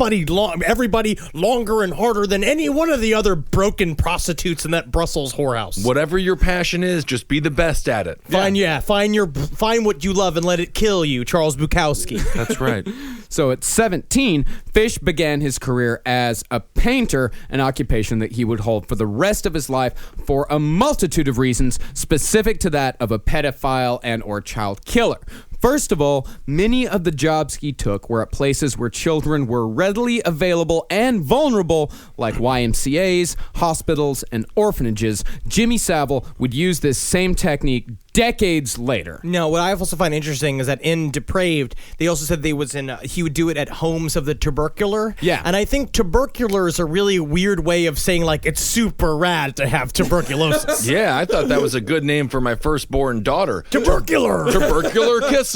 everybody longer and harder than any one of the other broken prostitutes in that Brussels whorehouse. Whatever your passion is, just be the best at it. Find what you love and let it kill you, Charles Bukowski. That's right. So at 17, Fish began his career as a painter, an occupation that he would hold for the rest of his life for a multitude of reasons, specific to that of a pedophile and or child killer. First of all, many of the jobs he took were at places where children were readily available and vulnerable, like YMCAs, hospitals, and orphanages. Jimmy Savile would use this same technique decades later. No, what I also find interesting is that in Depraved, they also said he would do it at homes of the tubercular. Yeah. And I think tubercular is a really weird way of saying, like, it's super rad to have tuberculosis. Yeah, I thought that was a good name for my firstborn daughter. Tubercular! Tubercular Kissel.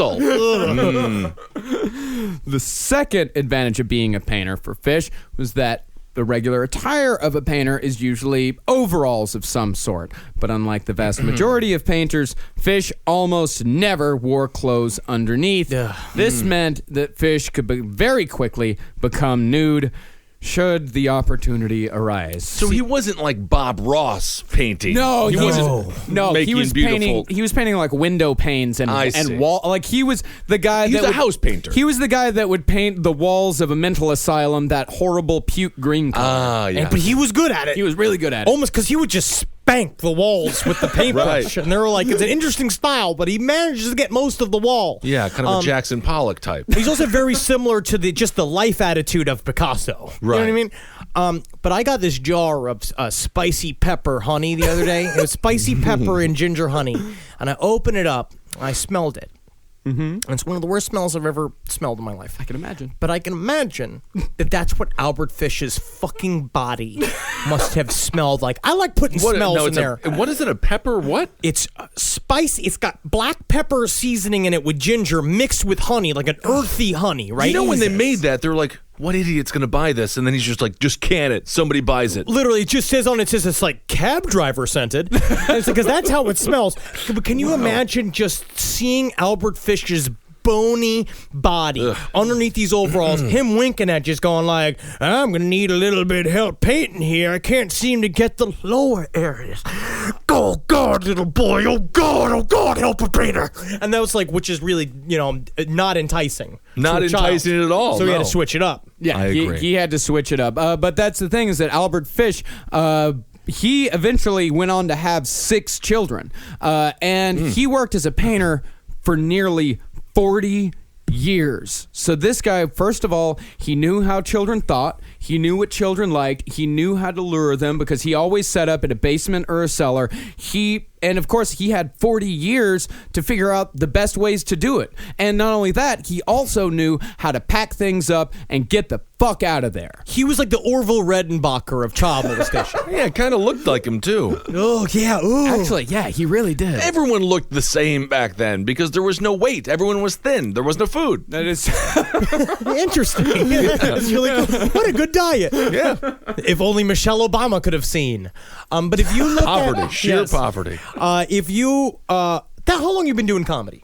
The second advantage of being a painter for Fish was that the regular attire of a painter is usually overalls of some sort. But unlike the vast majority of painters, Fish almost never wore clothes underneath. This meant that Fish could very quickly become nude should the opportunity arise. So he wasn't like Bob Ross painting. No, he wasn't. he was beautiful. painting. He was painting like window panes I see. and wall. Like he was the guy. He's that a would, house painter. He was the guy that would paint the walls of a mental asylum that horrible puke green color. Ah, yeah. But he was good at it. He was really good at it. Almost because he would just spank the walls with the paintbrush. Right. And they were like, it's an interesting style, but he manages to get most of the wall. Yeah, kind of a Jackson Pollock type. He's also very similar to just the life attitude of Picasso. You know what I Right. mean? But I got this jar of spicy pepper honey the other day. It was spicy pepper and ginger honey. And I opened it up. And I smelled it. Mm-hmm. And it's one of the worst smells I've ever smelled in my life. I can imagine. But I can imagine that that's what Albert Fish's fucking body must have smelled like. I like putting smells in there. What is it? A pepper? What? It's spicy. It's got black pepper seasoning in it with ginger mixed with honey, like an earthy honey, right? You know when they made that, they were like, what idiot's going to buy this? And then he's just like, just can it. Somebody buys it. Literally, it just says on it, it's like cab driver scented. Because that's how it smells. But can you imagine just seeing Albert Fish's bony body underneath these overalls, him winking at just going like, I'm going to need a little bit of help painting here. I can't seem to get the lower areas. Oh, God, little boy. Oh, God, help a painter. And that was like, which is really, not enticing. Not enticing at all. So he had no. to switch it up. Yeah, I agree. He had to switch it up. But that's the thing is that Albert Fish, he eventually went on to have 6 children. And he worked as a painter for nearly 40 years. So this guy, first of all, he knew how children thought. He knew what children liked. He knew how to lure them because he always set up in a basement or a cellar. And of course, he had 40 years to figure out the best ways to do it. And not only that, he also knew how to pack things up and get the fuck out of there. He was like the Orville Redenbacher of child molestation. Yeah, it kind of looked like him, too. Oh, yeah. Ooh. Actually, yeah, he really did. Everyone looked the same back then because there was no weight. Everyone was thin. There was no food. That is Interesting. That's really cool. What a good diet. Yeah. If only Michelle Obama could have seen. But if you look Poverty. at... Sheer Yes. poverty. If you... how long you been doing comedy?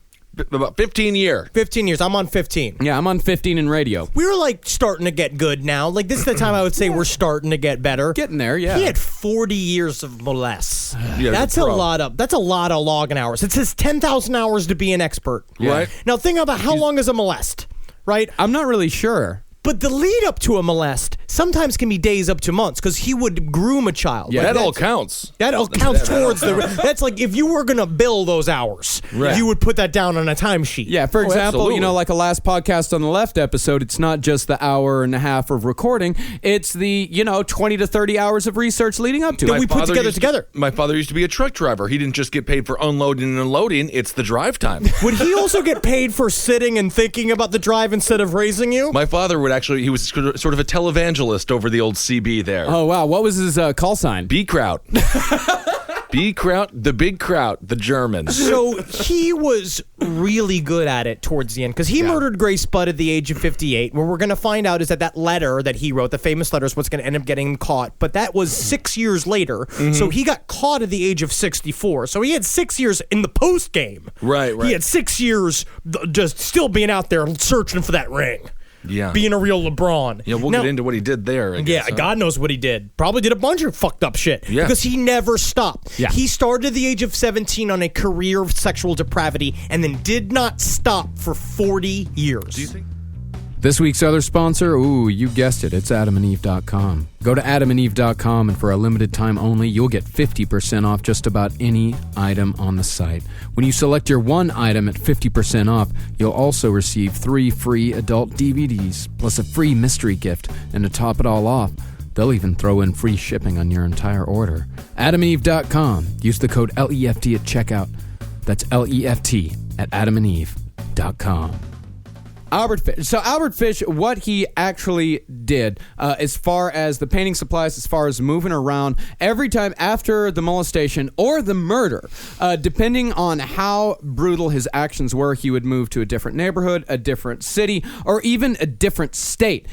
About 15 years. 15 years. I'm on 15. Yeah, I'm on 15 in radio. We were like starting to get good now. Like this is the time I would say we're starting to get better. Getting there, yeah. He had 40 years of molest. Yeah, that's pro. a lot of logging hours. It says 10,000 hours to be an expert. Right. Now think about how long is a molest, right? I'm not really sure. But the lead up to a molest sometimes can be days up to months because he would groom a child. Yeah, Like, That all that's- counts. That all counts towards the. That's like if you were gonna bill those hours, Right. you would put that down on a timesheet. Yeah, for example, absolutely. like a last podcast on the left episode, it's not just the hour and a half of recording, it's the, 20 to 30 hours of research leading up to That it. we put father together. My father used to be a truck driver. He didn't just get paid for unloading and unloading. It's the drive time. Would he also get paid for sitting and thinking about the drive instead of raising you? My father would actually, he was sort of a televangelist over the old CB there. Oh, wow. What was his call sign? B-Kraut. The big kraut, the Germans. So he was really good at it towards the end because he murdered Grace Budd at the age of 58. What we're going to find out is that letter that he wrote, the famous letter, is what's going to end up getting him caught. But that was 6 years later. So he got caught at the age of 64. So he had 6 years in the post game. Right. He had 6 years just still being out there searching for that ring. Yeah. Being a real LeBron. Yeah, we'll get into what he did there. I guess, huh? God knows what he did. Probably did a bunch of fucked up shit. Yeah. Because he never stopped. Yeah. He started at the age of 17 on a career of sexual depravity and then did not stop for 40 years. Do you think? This week's other sponsor, you guessed it, it's adamandeve.com. Go to adamandeve.com and for a limited time only, you'll get 50% off just about any item on the site. When you select your one item at 50% off, you'll also receive 3 free adult DVDs, plus a free mystery gift. And to top it all off, they'll even throw in free shipping on your entire order. adamandeve.com. Use the code LEFT at checkout. That's LEFT at adamandeve.com. Albert Fish. So Albert Fish, what he actually did, as far as the painting supplies, as far as moving around, every time after the molestation or the murder, depending on how brutal his actions were, he would move to a different neighborhood, a different city, or even a different state.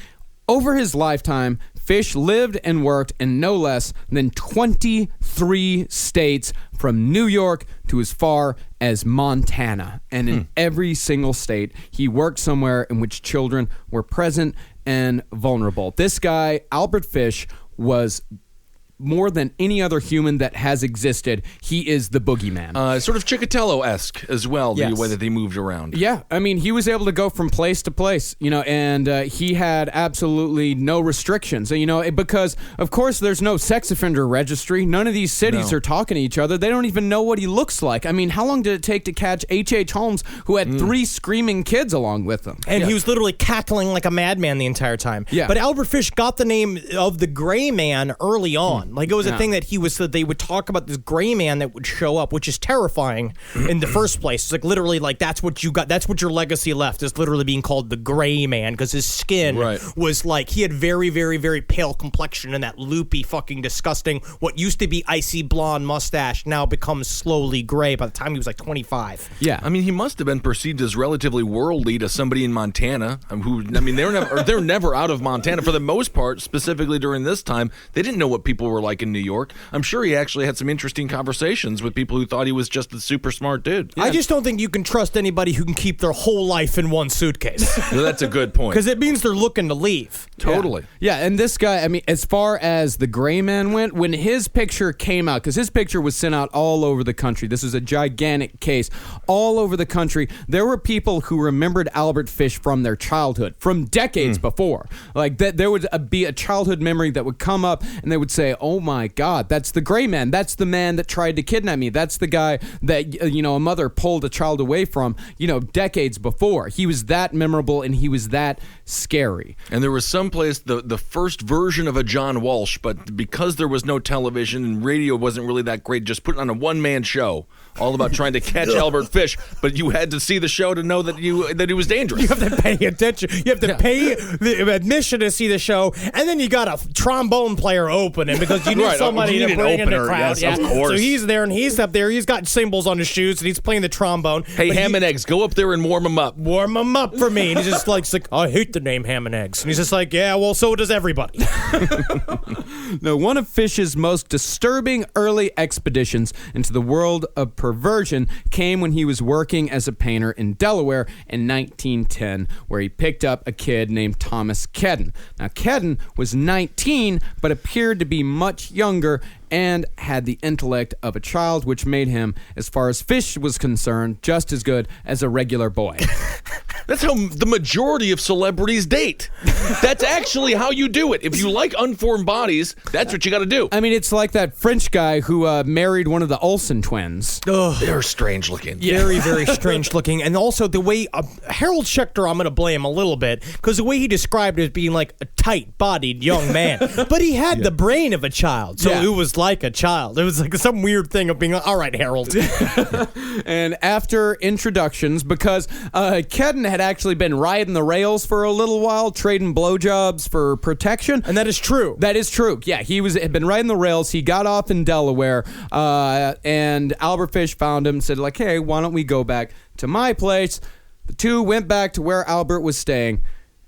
Over his lifetime, Fish lived and worked in no less than 23 states, from New York to as far as Montana. And in every single state, he worked somewhere in which children were present and vulnerable. This guy, Albert Fish, was more than any other human that has existed. He is the boogeyman. Sort of Chikatilo-esque as well, the way that they moved around. Yeah, I mean, he was able to go from place to place, and he had absolutely no restrictions, because, of course, there's no sex offender registry. None of these cities are talking to each other. They don't even know what he looks like. I mean, how long did it take to catch H.H. Holmes, who had 3 screaming kids along with him? And he was literally cackling like a madman the entire time. Yeah. But Albert Fish got the name of the Gray Man early on. Like, it was a thing that they would talk about this gray man that would show up, which is terrifying in the first place. It's like literally like that's what you got. That's what your legacy left, is literally being called the Gray Man, because his skin was like, he had very, very, very pale complexion and that loopy, fucking disgusting, what used to be icy blonde mustache now becomes slowly gray by the time he was like 25. Yeah. I mean, he must have been perceived as relatively worldly to somebody in Montana, they're never out of Montana for the most part, specifically during this time. They didn't know what people were like in New York. I'm sure he actually had some interesting conversations with people who thought he was just a super smart dude. I just don't think you can trust anybody who can keep their whole life in one suitcase. Well, that's a good point. Because it means they're looking to leave. Totally. Yeah, and this guy, I mean, as far as the Gray Man went, when his picture came out, because his picture was sent out all over the country, this was a gigantic case, all over the country, there were people who remembered Albert Fish from their childhood, from decades before. Like, there would be a childhood memory that would come up, and they would say, oh my God, that's the Gray Man. That's the man that tried to kidnap me. That's the guy that, a mother pulled a child away from, decades before. He was that memorable and he was that scary. And there was someplace, the first version of a John Walsh, but because there was no television and radio wasn't really that great, just put on a one-man show all about trying to catch Albert Fish, but you had to see the show to know that he was dangerous. You have to pay attention. You have to pay the admission to see the show, and then you got a trombone player opening because you need somebody to bring in the crowd. Yes, of course. So he's there, and he's up there. He's got cymbals on his shoes, and he's playing the trombone. Hey, Ham and Eggs, go up there and warm them up. Warm them up for me. And he's just like, I hate the name Ham and Eggs. And he's just like, yeah, well, so does everybody. Now, one of Fish's most disturbing early expeditions into the world of perversion came when he was working as a painter in Delaware in 1910, where he picked up a kid named Thomas Kedden. Now, Kedden was 19, but appeared to be much younger and had the intellect of a child, which made him, as far as Fish was concerned, just as good as a regular boy. That's how the majority of celebrities date. That's actually how you do it. If you like unformed bodies, that's what you got to do. I mean, it's like that French guy who married one of the Olsen twins. They're strange looking. Very, very strange looking. And also the way Harold Schechter, I'm going to blame a little bit, because the way he described it as being like a tight-bodied young man. But he had the brain of a child, so it was like a child. It was like some weird thing of being like, all right, Harold. And after introductions, because Kedden had actually been riding the rails for a little while, trading blowjobs for protection. And that is true. That is true. Yeah, he had been riding the rails. He got off in Delaware, and Albert Fish found him and said, like, hey, why don't we go back to my place? The two went back to where Albert was staying.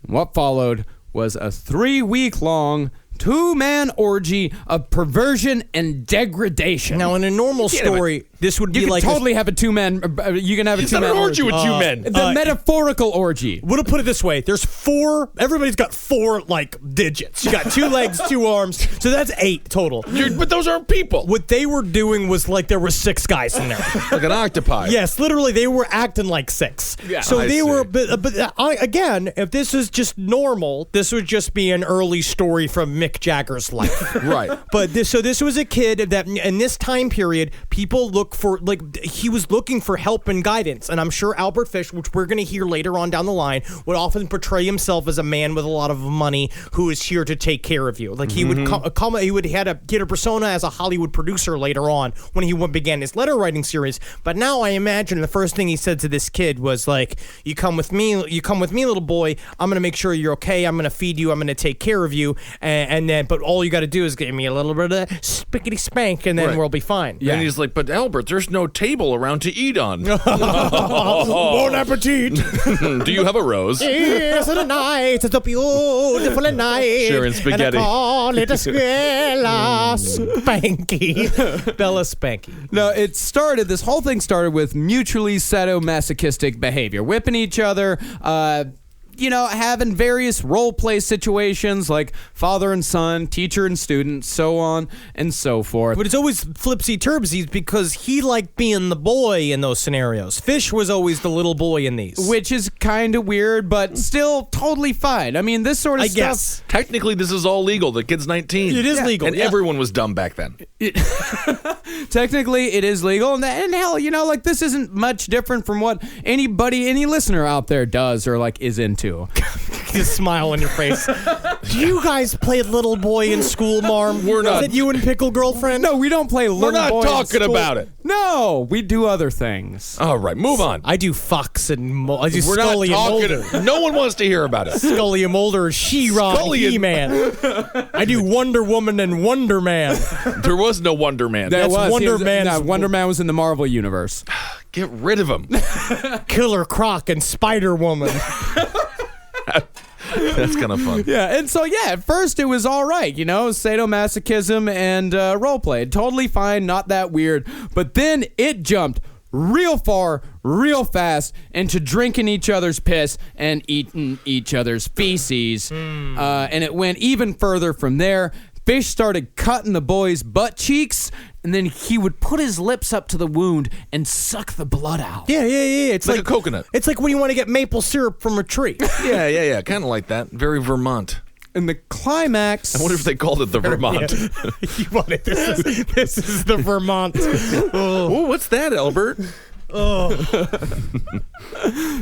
And what followed was a 3-week-long two-man orgy of perversion and degradation. Now, in a normal story, this would be you like can totally have a two-man. You can have a It's not two-man an orgy with 2 men. The metaphorical orgy. We'll put it this way. There's 4. Everybody's got 4, like, digits. You got 2 legs, 2 arms. So that's 8 total. But those aren't people. What they were doing was like there were 6 guys in there. Like an octopi. Yes, literally, they were acting like 6. Yeah, so I they see. were, again, if this is just normal, this would just be an early story from Mick Jagger's life. Right. But this was a kid that in this time period, people look for, like, he was looking for help and guidance. And I'm sure Albert Fish, which we're going to hear later on down the line, would often portray himself as a man with a lot of money who is here to take care of you. Like he would get a persona as a Hollywood producer later on when he began his letter writing series. But now I imagine the first thing he said to this kid was like, you come with me, little boy. I'm going to make sure you're okay. I'm going to feed you. I'm going to take care of you. And then, but all you got to do is give me a little bit of spickety spank and then Right. we'll be fine. And he's like, but Albert, there's no table around to eat on. Bon appetit. Do you have a rose? Yes, the night is a beautiful night. Sharing spaghetti. And I call it a Bella Spanky. Bella Spanky. No, this whole thing started with mutually sadomasochistic behavior, whipping each other, having various role play situations like father and son, teacher and student, so on and so forth. But it's always flipsy-turpsies because he liked being the boy in those scenarios. Fish was always the little boy in these. Which is kind of weird, but still totally fine. I mean, this sort of I stuff. guess. Technically, this is all legal. The kid's 19. It is legal. And yeah. everyone was dumb back then. Technically, it is legal. And hell, this isn't much different from what any listener out there does or, is into. Just smile on your face. Do you guys play little boy in school, Marm? We're not. Is it you and Pickle Girlfriend? No, we don't play little We're not boy in talking school. about it. No, we do other things. All right, move on. I do Fox and I do We're Scully not and Mulder. talking. No one wants to hear about it. Scully and Mulder, She-Ra, Scully and- He-Man. I do Wonder Woman and Wonder Man. There was no Wonder Man. That's Wonder Man. No, Wonder Man was in the Marvel universe. Get rid of him. Killer Croc and Spider Woman. That's kind of fun. Yeah, and so, at first it was all right, sadomasochism and roleplay. Totally fine, not that weird. But then it jumped real far, real fast into drinking each other's piss and eating each other's feces. And it went even further from there. Fish started cutting the boy's butt cheeks, and then he would put his lips up to the wound and suck the blood out. Yeah. It's Like a coconut. It's like when you want to get maple syrup from a tree. Yeah. Kind of like that. Very Vermont. And the climax... I wonder if they called it the Vermont. You want it? This is the Vermont. Oh, what's that, Albert?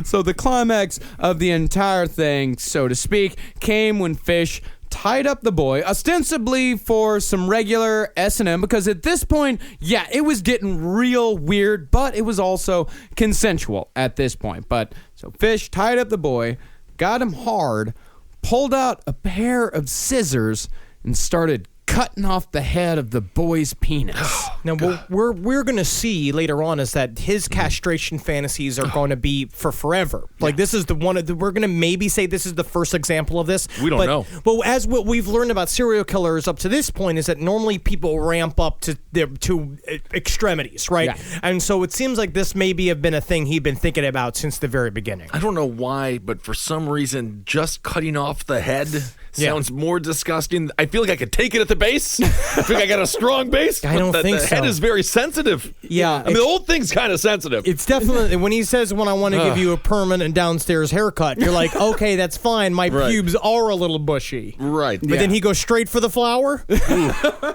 So the climax of the entire thing, so to speak, came when Fish tied up the boy, ostensibly for some regular S&M, because at this point, it was getting real weird, but it was also consensual at this point. But so Fish tied up the boy, got him hard, pulled out a pair of scissors, and started cutting off the head of the boy's penis. Now, what we're going to see later on is that his castration fantasies are going to be for forever. Like, this is the one, we're going to maybe say this is the first example of this. We don't know. Well, as what we've learned about serial killers up to this point is that normally people ramp up to extremities, right? Yeah. And so it seems like this maybe have been a thing he'd been thinking about since the very beginning. I don't know why, but for some reason, just cutting off the head sounds more disgusting. I feel like I could take it at the base. I feel like I got a strong base. I don't think the so. head is very sensitive. Yeah, I mean, the whole thing's kind of sensitive. It's definitely, when he says, when I want to give you a permanent downstairs haircut, you're like, okay, that's fine. My pubes are a little bushy. Right. But then he goes straight for the flower?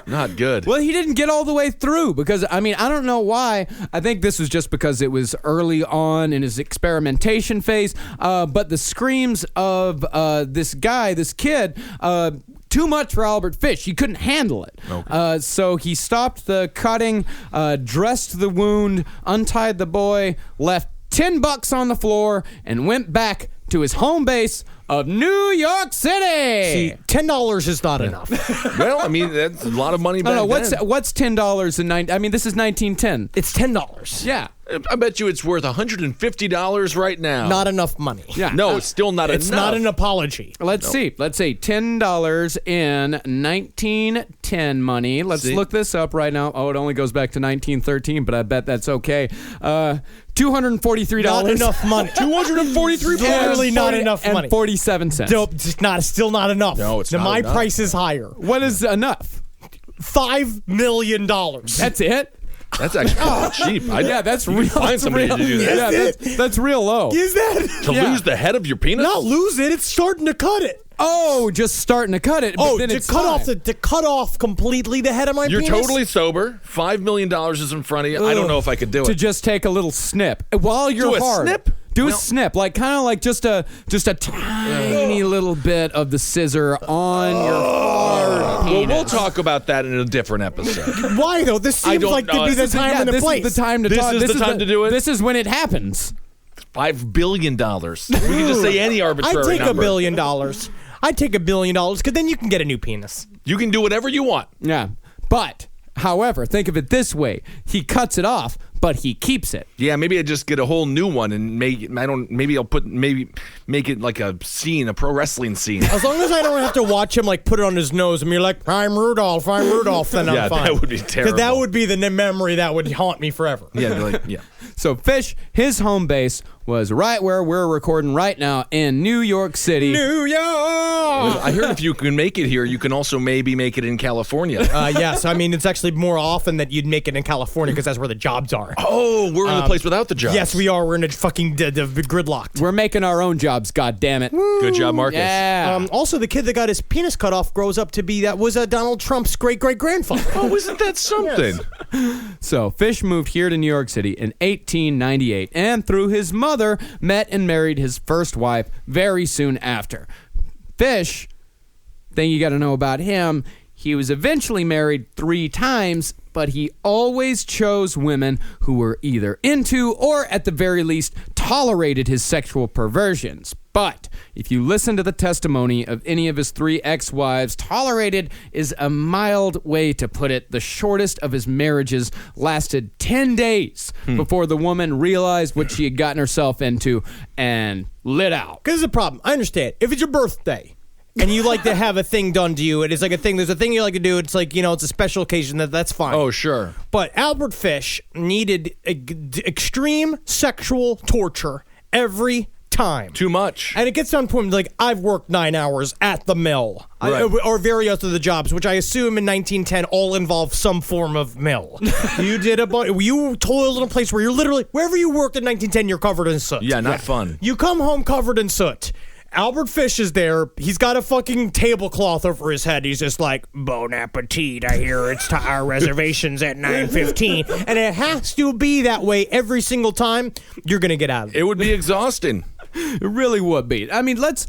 Not good. Well, he didn't get all the way through because, I don't know why. I think this was just because it was early on in his experimentation phase. But the screams of this kid, too much for Albert Fish. He couldn't handle it. Okay. So he stopped the cutting, dressed the wound, untied the boy, left $10 on the floor and went back to his home base of New York City. See, $10 is not enough. Well, I mean, that's a lot of money back No, then. what's $10 in I mean, this is 1910. It's $10. Yeah. I bet you it's worth $150 right now. Not enough money. Yeah. No, it's still not It's enough. not an apology. Let's see. $10 in 1910 money. Let's See? look this up right now. Oh, it only goes back to 1913, but I bet that's okay. $243. Not enough money. $243. Clearly not enough money. And 47 cents. Nope, still not enough. No, it's now, not my enough. price is higher. What is enough? $5 million. That's it? That's actually cheap. Yeah, that's real. Find that's somebody real. to do that. Yeah, that's real low. Is that? To lose the head of your penis? Not lose it. It's starting to cut it. Oh, just starting to cut it. But Oh, then to it's cut off completely the head of my You're penis? totally sober. $5 million is in front of you. I don't know if I could do to it. just take a little snip while you're Do a hard. snip? Do a snip, like kind of like just a tiny little bit of the scissor on your hard Well, penis. we'll talk about that in a different episode. Why though? This I seems don't like know. to be the This is- time and the this place. is the time to This talk. is the time to do it? This is when it happens. $5 billion. We can just say any I'd arbitrary take number. $1 billion. I'd take $1 billion because then you can get a new penis. You can do whatever you want. Yeah, but however, think of it this way: he cuts it off, but he keeps it. Yeah, maybe I just get a whole new one and make it like a scene, a pro wrestling scene. As long as I don't have to watch him like put it on his nose and be like, I'm Rudolph, then Yeah, I'm fine. that would be terrible. Because that would be the memory that would haunt me forever. Yeah, they're like, yeah. So Fish, his home base was right where we're recording right now in New York City. New York! I heard if you can make it here, you can also maybe make it in California. Yes, I mean, it's actually more often that you'd make it in California because that's where the jobs are. Oh, we're in the place without the jobs. Yes, we are. We're in a fucking gridlocked. We're making our own jobs, God damn it. Good job, Marcus. Yeah. Also, the kid that got his penis cut off grows up to be Donald Trump's great-great-grandfather. Oh, isn't that something? So Fish moved here to New York City in 1898 and through his mother met and married his first wife very soon after. Fish, thing you got to know about him, he was eventually married 3 times, but he always chose women who were either into or at the very least tolerated his sexual perversions. But if you listen to the testimony of any of his 3 ex-wives, tolerated is a mild way to put it. The shortest of his marriages lasted 10 days before the woman realized what she had gotten herself into and lit out. Because there's a problem. I understand. If it's your birthday and you like to have a thing done to you, it is like a thing. There's a thing you like to do. It's like, it's a special occasion. That's fine. Oh, sure. But Albert Fish needed extreme sexual torture every time. Too much. And it gets down to him like, I've worked 9 hours at the mill. Right. Or various other jobs, which I assume in 1910 all involve some form of mill. You toiled in a place where you're literally, wherever you worked in 1910, you're covered in soot. Yeah, not fun. You come home covered in soot. Albert Fish is there. He's got a fucking tablecloth over his head. He's just like, bon appetit. I hear it's our reservations at 9:15. And it has to be that way every single time. You're going to get out of it. It would be exhausting. It really would be. I mean, let's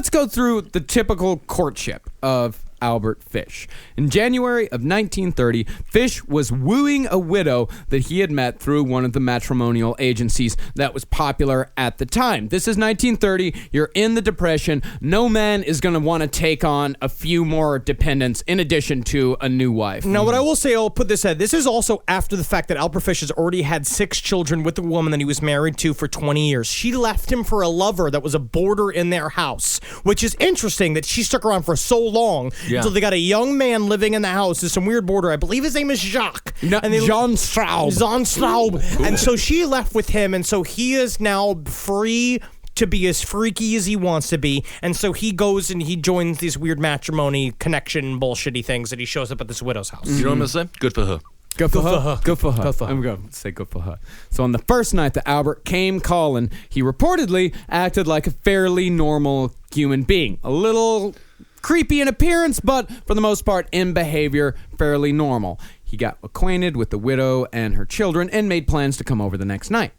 go through the typical courtship of Albert Fish. In January of 1930, Fish was wooing a widow that he had met through one of the matrimonial agencies that was popular at the time. This is 1930. You're in the Depression. No man is going to want to take on a few more dependents in addition to a new wife. Now, what I will say, I'll put this ahead. This is also after the fact that Albert Fish has already had 6 children with the woman that he was married to for 20 years. She left him for a lover that was a boarder in their house, which is interesting that she stuck around for so long. Yeah. Until they got a young man living in the house. There's some weird boarder. I believe his name is Jacques. No, John Straub. John Straub. And so she left with him, and so he is now free to be as freaky as he wants to be. And so he goes and he joins these weird matrimony connection bullshitty things that he shows up at this widow's house. You know what I'm going to say? Good for her. Good for her. Good for her. I'm going to say good for her. So on the first night that Albert came calling, he reportedly acted like a fairly normal human being. A little creepy in appearance, but for the most part, in behavior, fairly normal. He got acquainted with the widow and her children and made plans to come over the next night.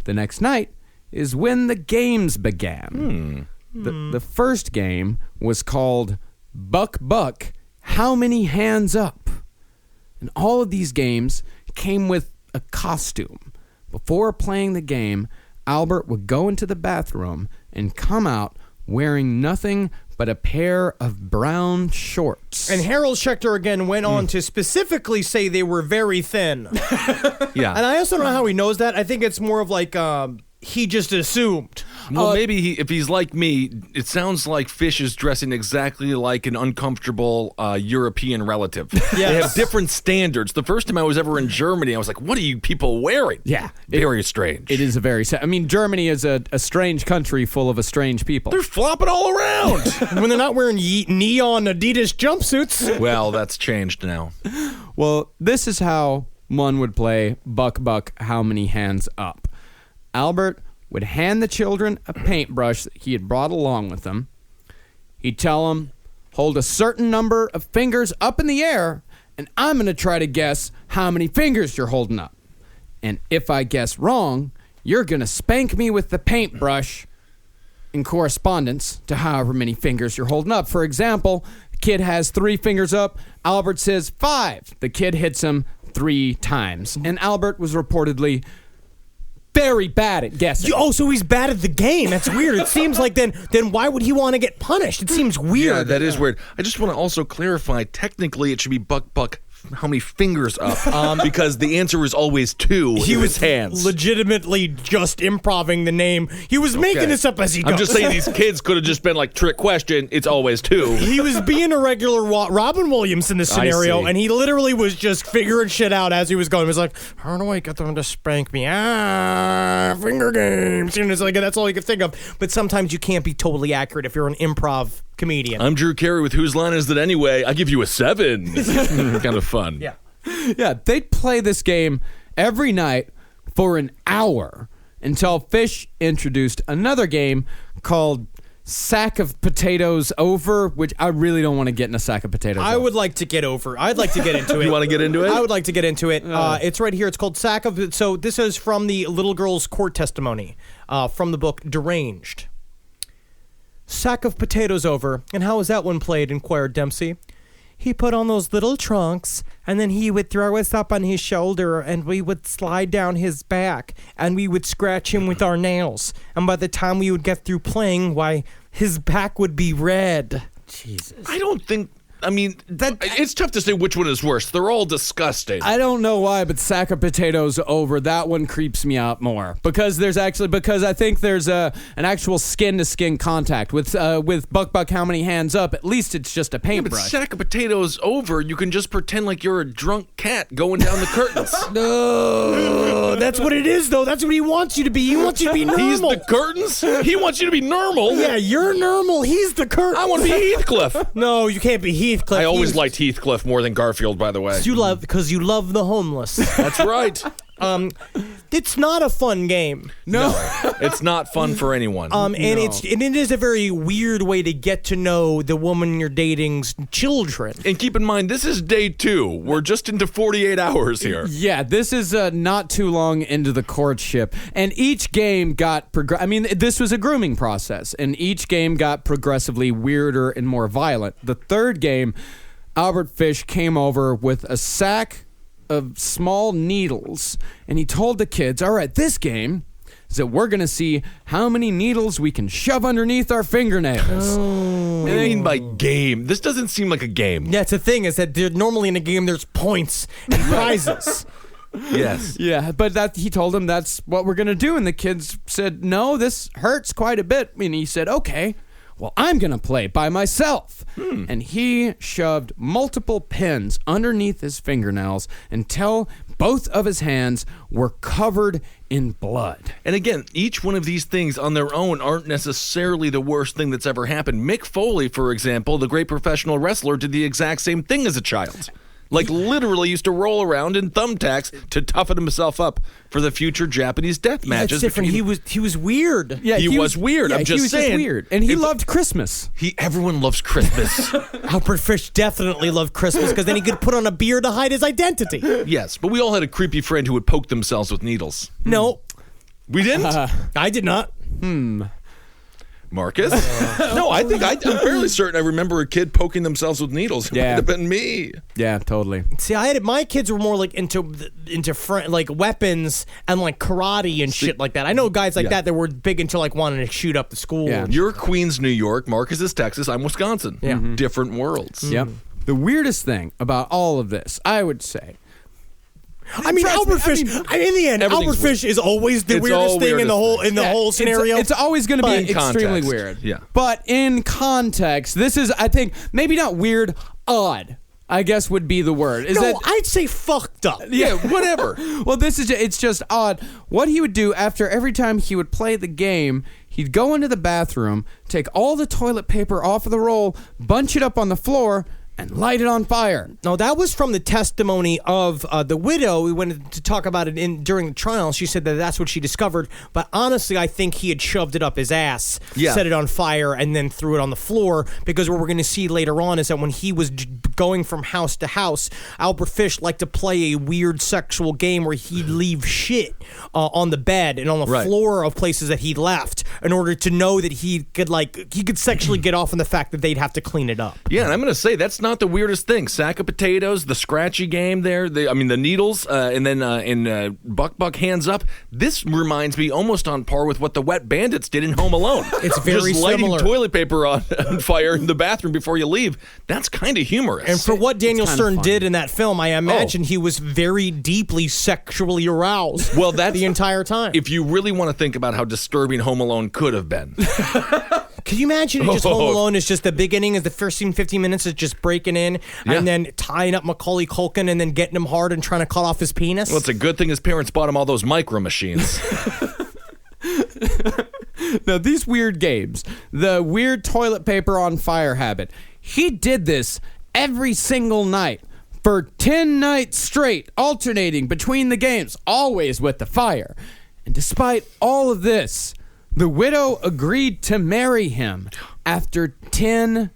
The next night is when the games began. The first game was called Buck Buck, How Many Hands Up? And all of these games came with a costume. Before playing the game, Albert would go into the bathroom and come out wearing nothing but a pair of brown shorts. And Harold Schechter again went on to specifically say they were very thin. Yeah. And I also don't know how he knows that. I think it's more of like he just assumed. Well, maybe if he's like me, it sounds like Fish is dressing exactly like an uncomfortable European relative. They have different standards. The first time I was ever in Germany, I was like, what are you people wearing? Yeah. Very strange. It is a very... I mean, Germany is a strange country full of strange people. They're flopping all around. When they're not wearing neon Adidas jumpsuits. Well, that's changed now. Well, this is how one would play Buck Buck How Many Hands Up. Albert would hand the children a paintbrush that he had brought along with him. He'd tell them, hold a certain number of fingers up in the air, and I'm going to try to guess how many fingers you're holding up. And if I guess wrong, you're going to spank me with the paintbrush in correspondence to however many fingers you're holding up. For example, the kid has 3 fingers up. Albert says 5. The kid hits him 3 times. And Albert was reportedly very bad at guessing. Oh, so he's bad at the game. That's weird. It seems like then why would he want to get punished? It seems weird. Yeah, that is weird. I just want to also clarify, technically it should be Buck how many fingers up, because the answer is always 2 He in was his hands. legitimately just improving the name. He was making this up as he goes. I'm just saying these kids could have just been like, trick question, it's always 2. He was being a regular Robin Williams in this scenario, see. and he literally was just figuring shit out as he was going. He was like, how do I get them to spank me? Finger games. And it's like, that's all he could think of. But sometimes you can't be totally accurate if you're an improv comedian. I'm Drew Carey with Whose Line Is It Anyway? I give you a 7. Kind of fun. Yeah. Yeah, they'd play this game every night for an hour until Fish introduced another game called Sack of Potatoes Over, which I really don't want to get in a sack of potatoes. I would like to get over. I'd like to get into it. You want to get into it? I would like to get into it. It's right here. It's called Sack of... So this is from the little girl's court testimony from the book Deranged. Sack of potatoes over. And how was that one played? Inquired Dempsey. He put on those little trunks, and then he would throw us up on his shoulder, and we would slide down his back, and we would scratch him with our nails. And by the time we would get through playing, why, his back would be red. Jesus. I don't think... I mean, it's tough to say which one is worse. They're all disgusting. I don't know why, but Sack of Potatoes Over, that one creeps me out more. Because I think there's an actual skin-to-skin contact. With Buck How Many Hands Up, at least it's just a Yeah, but paintbrush. Sack of Potatoes Over, you can just pretend like you're a drunk cat going down the curtains. No, that's what it is, though. That's what he wants you to be. He wants you to be normal. He's the curtains? He wants you to be normal? Yeah, you're normal. He's the curtain. I want to be Heathcliff. No, you can't be Heathcliff. I always liked Heathcliff more than Garfield, by the way. Because you love the homeless. That's right. It's not a fun game. No, it's not fun for anyone. And it is a very weird way to get to know the woman you're dating's children. And keep in mind, this is day 2. We're just into 48 hours here. Yeah, this is not too long into the courtship. And each game got... this was a grooming process. And each game got progressively weirder and more violent. The third game, Albert Fish came over with a sack of small needles. And he told the kids, all right, this game is that we're going to see how many needles we can shove underneath our fingernails. What do you mean by game? This doesn't seem like a game. That's the thing, is that normally in a game there's points and prizes. Yes. Yeah, but he told them that's what we're going to do. And the kids said, no, this hurts quite a bit. And he said, okay, well, I'm going to play by myself. And he shoved multiple pins underneath his fingernails until both of his hands were covered in blood. And again, each one of these things on their own aren't necessarily the worst thing that's ever happened. Mick Foley, for example, the great professional wrestler, did the exact same thing as a child. Like, literally used to roll around in thumbtacks to toughen himself up for the future Japanese death matches. That's different. He was weird. Yeah, he was weird. Yeah, I'm just saying. Just weird. And he loved Christmas. Everyone loves Christmas. Albert Fish definitely loved Christmas because then he could put on a beard to hide his identity. Yes, but we all had a creepy friend who would poke themselves with needles. No. We didn't? I did not. Marcus? No, I'm fairly certain I remember a kid poking themselves with needles. It might have been me. Yeah, totally. See, my kids were more like into like weapons and like karate and shit like that. I know guys like that were big into like wanting to shoot up the school. Yeah. You're Queens, New York. Marcus is Texas. I'm Wisconsin. Yeah. Different worlds. Yep. The weirdest thing about all of this, I would say. I mean, Albert Fish. In the end, Albert Fish is always the weirdest thing in the whole scenario. It's always going to be extremely context. weird. Yeah. But in context, this is, I think, maybe not weird, odd, I guess would be the word. I'd say fucked up. Yeah, whatever. Well, it's just odd. What he would do after every time he would play the game, he'd go into the bathroom, take all the toilet paper off of the roll, bunch it up on the floor, and light it on fire. No, that was from the testimony of the widow. We went to talk about it during the trial. She said that that's what she discovered. But honestly, I think he had shoved it up his ass, set it on fire, and then threw it on the floor. Because what we're going to see later on is that when he was going from house to house, Albert Fish liked to play a weird sexual game where he'd leave shit on the bed and on the floor of places that he'd left in order to know that he could sexually get off on the fact that they'd have to clean it up. Yeah, and I'm going to say that's not the weirdest thing. Sack of potatoes, the scratchy game there, the needles, and then in Buck Hands Up. This reminds me almost on par with what the Wet Bandits did in Home Alone. It's very just lighting similar. toilet paper on fire in the bathroom before you leave. That's kind of humorous. And for what Daniel Stern did in that film, I imagine he was very deeply sexually aroused. Well, that's the entire time. If you really want to think about how disturbing Home Alone could have been. Can you imagine just Home Alone is just the beginning, is the first 15 minutes is just breaking in and then tying up Macaulay Culkin and then getting him hard and trying to cut off his penis? Well, it's a good thing his parents bought him all those micro machines. Now, these weird games, the weird toilet paper on fire habit, he did this every single night for 10 nights straight, alternating between the games, always with the fire. And despite all of this, the widow agreed to marry him after 10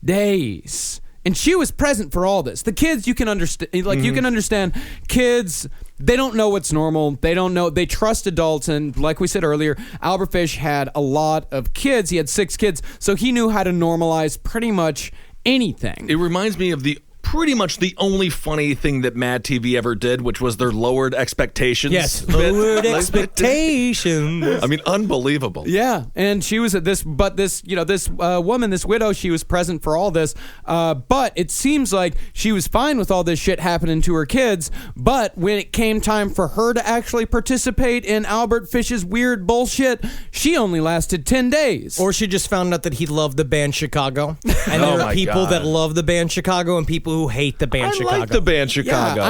days. And she was present for all this. The kids, you can understand, you can understand, kids, they don't know what's normal. They don't know. They trust adults. And like we said earlier, Albert Fish had a lot of kids. He had 6 kids. So he knew how to normalize pretty much anything. It reminds me of pretty much the only funny thing that Mad TV ever did, which was their lowered expectations. Yes, lowered expectations. I mean, unbelievable. Yeah, and she was at this woman, this widow, she was present for all this, but it seems like she was fine with all this shit happening to her kids, but when it came time for her to actually participate in Albert Fish's weird bullshit, she only lasted 10 days. Or she just found out that he loved the band Chicago. And there are people that love the band Chicago and people who hate the band Chicago. I like the band Chicago. Yeah,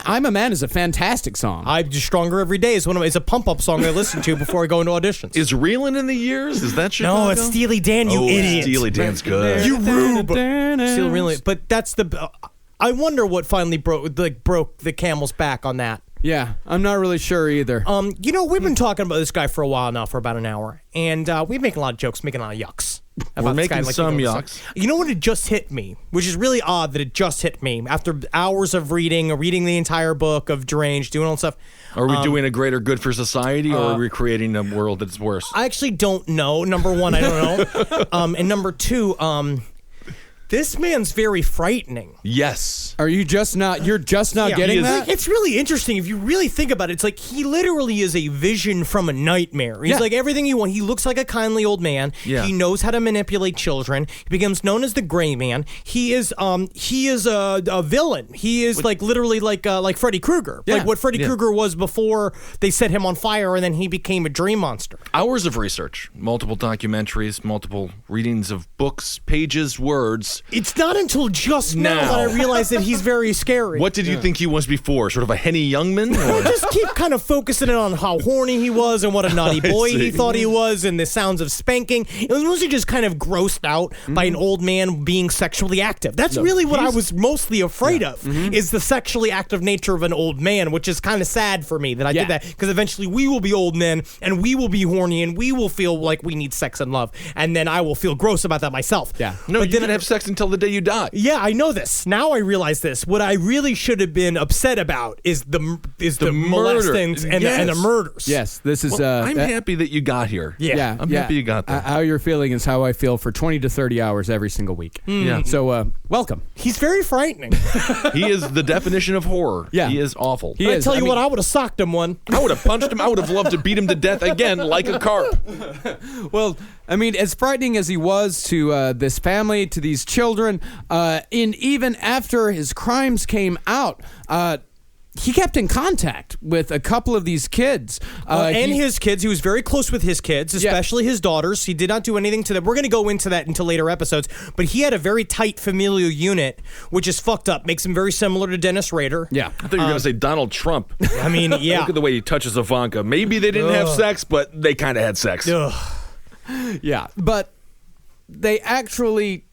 I'm a Man is a fantastic song. I'm just Stronger Every Day. It's a pump-up song I listen to before I go into auditions. Is Reelin' in the Years? Is that Chicago? No, it's Steely Dan, you idiot. Steely Dan's good. You rube. Steely really, but that's the... I wonder what finally broke the camel's back on that. Yeah, I'm not really sure either. We've been talking about this guy for a while now, for about an hour, and we're making a lot of jokes, making a lot of yucks. We're making some yucks. You know what? It just hit me, which is really odd that it just hit me after hours of reading the entire book of Deranged, doing all that stuff. Are we doing a greater good for society, or are we creating a world that's worse? I actually don't know. Number one, I don't know. And number two, this man's very frightening. Yes. Are you just not? You're just not getting that? It's really interesting if you really think about it. It's like he literally is a vision from a nightmare. He's like everything you want. He looks like a kindly old man. Yeah. He knows how to manipulate children. He becomes known as the Gray Man. He is a villain. He is literally like Freddy Krueger. Yeah. Like what Freddy Krueger was before they set him on fire and then he became a dream monster. Hours of research, multiple documentaries, multiple readings of books, pages, words. It's not until just now that I realized that he's very scary. What did you think he was before? Sort of a Henny Youngman? I just keep kind of focusing on how horny he was and what a naughty boy he thought he was and the sounds of spanking. It was mostly just kind of grossed out by an old man being sexually active. That's really what I was mostly afraid of, is the sexually active nature of an old man, which is kind of sad for me that I did that, because eventually we will be old men and we will be horny and we will feel like we need sex and love, and then I will feel gross about that myself. No, but you can have sex sex until the day you die. Yeah, I know this. Now I realize this. What I really should have been upset about is the murder. molestings and the murders. Yes, this is. I'm happy that you got here. Yeah. I'm happy you got there. How you're feeling is how I feel for 20 to 30 hours every single week. Yeah. So, welcome. He's very frightening. He is the definition of horror. Yeah. He is awful. He I is. tell you I mean- what, I would have socked him one. I would have punched him. I would have loved to beat him to death again like a carp. Well, I mean, as frightening as he was to this family, to these children, even after his crimes came out, he kept in contact with a couple of these kids. And his kids. He was very close with his kids, especially his daughters. He did not do anything to them. We're going to go into that into later episodes. But he had a very tight familial unit, which is fucked up. Makes him very similar to Dennis Rader. Yeah. I thought you were going to say Donald Trump. I mean, yeah. Look at the way he touches Ivanka. Maybe they didn't have sex, but they kind of had sex. Ugh. Yeah, but they actually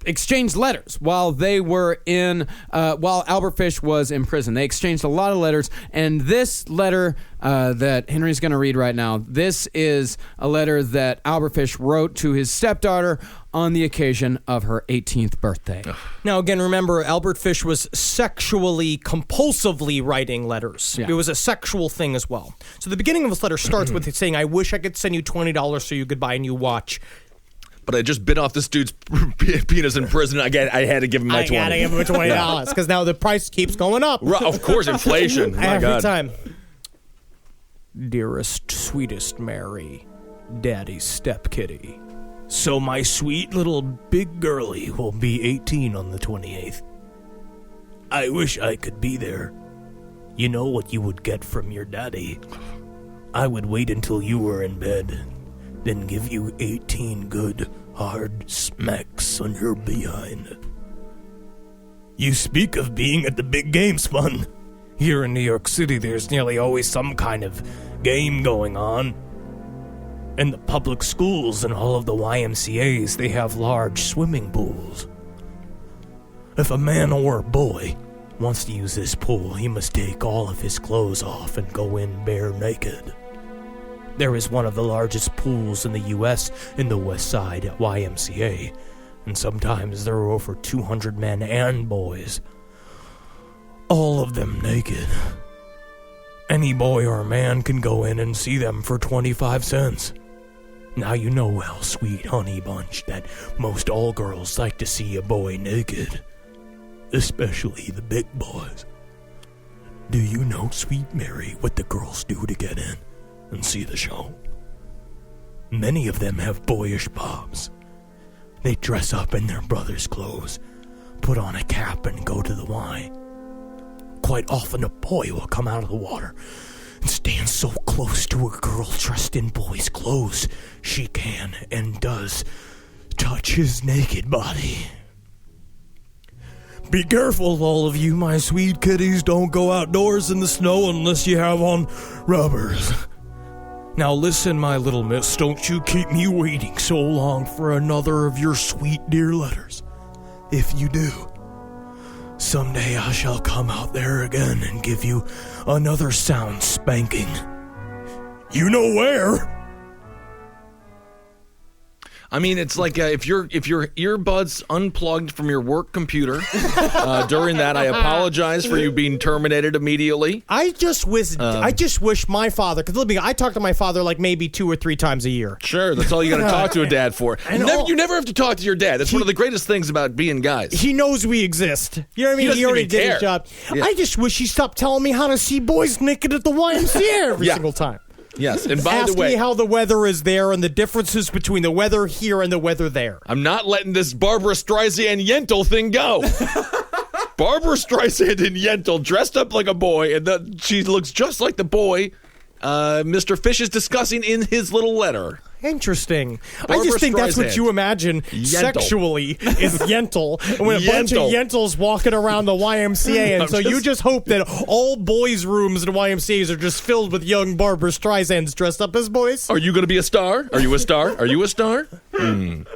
exchanged letters while they were while Albert Fish was in prison. They exchanged a lot of letters, and this letter that Henry's going to read right now, this is a letter that Albert Fish wrote to his stepdaughter on the occasion of her 18th birthday. Now, again, remember, Albert Fish was sexually, compulsively writing letters. Yeah. It was a sexual thing as well. So the beginning of this letter starts with it saying, I wish I could send you $20 so you could buy a new watch. But I just bit off this dude's penis in prison. I had to give him my 20. I gotta give him $20 because now the price keeps going up. Of course, inflation. My Every God. time. Dearest, sweetest Mary, Daddy's step kitty. So my sweet little big girlie will be 18 on the 28th. I wish I could be there. You know what you would get from your daddy. I would wait until you were in bed, then give you 18 good, hard smacks on your behind. You speak of being at the big games fun. Here in New York City, there's nearly always some kind of game going on. In the public schools and all of the YMCAs, they have large swimming pools. If a man or a boy wants to use this pool, he must take all of his clothes off and go in bare naked. There is one of the largest pools in the U.S. in the West Side at YMCA, and sometimes there are over 200 men and boys, all of them naked. Any boy or man can go in and see them for 25 cents. Now you know, well, sweet honey bunch, that most all girls like to see a boy naked, especially the big boys. Do you know, sweet Mary, what the girls do to get in and see the show? Many of them have boyish bobs. They dress up in their brother's clothes, put on a cap, and go to the Y. Quite often a boy will come out of the water and stand so close to a girl dressed in boy's clothes she can and does touch his naked body. Be careful, all of you, my sweet kitties. Don't go outdoors in the snow unless you have on rubbers. Now listen, my little miss, don't you keep me waiting so long for another of your sweet dear letters. If you do, someday I shall come out there again and give you another sound spanking. You know where. I mean, it's like if your earbuds unplugged from your work computer during that, I apologize for you being terminated immediately. I just wish my father, because I talk to my father like maybe 2 or 3 times a year. Sure, that's all you got to talk to a dad for. You never have to talk to your dad. That's one of the greatest things about being guys. He knows we exist. You know what I mean? He He already doesn't did even his care. job. Yeah. I just wish he stopped telling me how to see boys naked at the YMCA every Yeah. single time. Yes, and by Ask the way, me how the weather is there and the differences between the weather here and the weather there. I'm not letting this Barbara Streisand Yentl thing go. Barbara Streisand and Yentl dressed up like a boy, and she looks just like the boy Mr. Fish is discussing in his little letter. Interesting. I Barbara just think that's what Streisand. you imagine Yentl. sexually is Yentl. And when a bunch of Yentl. Yentls walking around the YMCA, and I'm so you just hope that all boys' rooms in YMCAs are just filled with young Barbara Streisands dressed up as boys. Are you going to be a star? Are you a star? Are you a star? And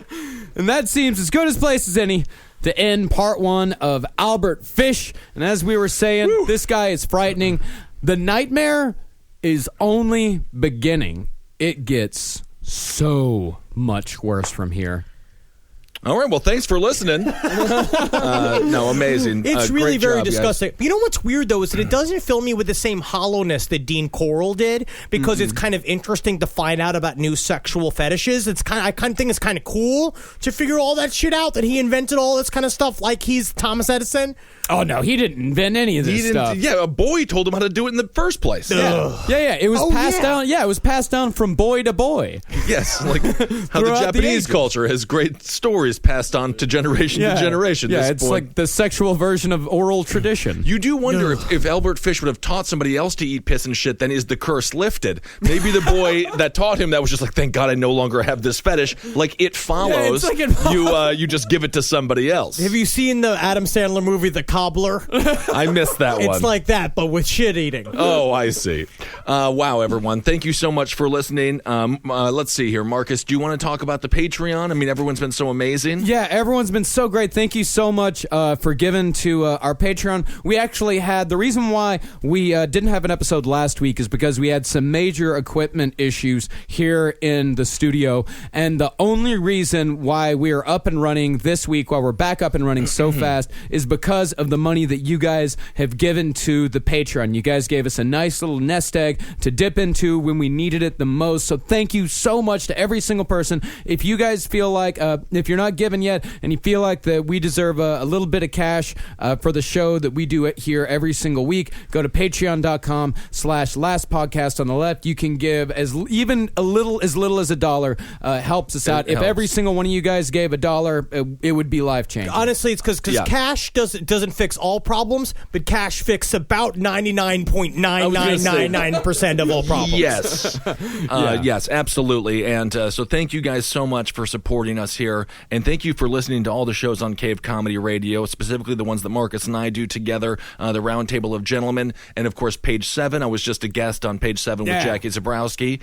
that seems as good a place as any to end part 1 of Albert Fish. And as we were saying, this guy is frightening. The nightmare is only beginning. It gets so much worse from here. All right, well, thanks for listening. No, amazing. It's really great very job, guys. disgusting. You know what's weird, though, is that it doesn't fill me with the same hollowness that Dean Corll did, because it's kind of interesting to find out about new sexual fetishes. I kind of think it's kind of cool to figure all that shit out, that he invented all this kind of stuff like he's Thomas Edison. Oh, no, he didn't invent any of this stuff. Yeah, a boy told him how to do it in the first place. Yeah. It was passed down. Yeah, it was passed down from boy to boy. Yes, like how the Throughout the Japanese ages. culture has great stories passed on to generation to generation. Yeah, This it's boy- like the sexual version of oral tradition. You do wonder if Albert Fish would have taught somebody else to eat piss and shit, then is the curse lifted? Maybe the boy that taught him that was just like, thank God I no longer have this fetish. Like It Follows, like It Follows. you just give it to somebody else. Have you seen the Adam Sandler movie, The Cobbler? I missed that one. It's like that, but with shit eating. Oh, I see. Wow, everyone. Thank you so much for listening. Let's see here. Marcus, do you want to talk about the Patreon? I mean, everyone's been so amazing. Yeah, everyone's been so great. Thank you so much for giving to our Patreon. We actually had, the reason why we didn't have an episode last week is because we had some major equipment issues here in the studio. And the only reason why we are up and running this week, while we're back up and running so fast, is because of the money that you guys have given to the Patreon. You guys gave us a nice little nest egg to dip into when we needed it the most. So thank you so much to every single person. If you guys feel like, if you're not giving yet and you feel like that we deserve a little bit of cash for the show that we do it here every single week, go to patreon.com/lastpodcast on the left. You can give even a little as $1 helps us out. If helps. every single one of you guys gave $1, it would be life changing. Honestly, it's because cash doesn't fix all problems, but cash fixes about 99.9999% of all problems. Yes. Yes, absolutely. And so thank you guys so much for supporting us here. And thank you for listening to all the shows on Cave Comedy Radio, specifically the ones that Marcus and I do together, the Roundtable of Gentlemen, and of course, Page 7. I was just a guest on Page 7 with Jackie Zabrowski,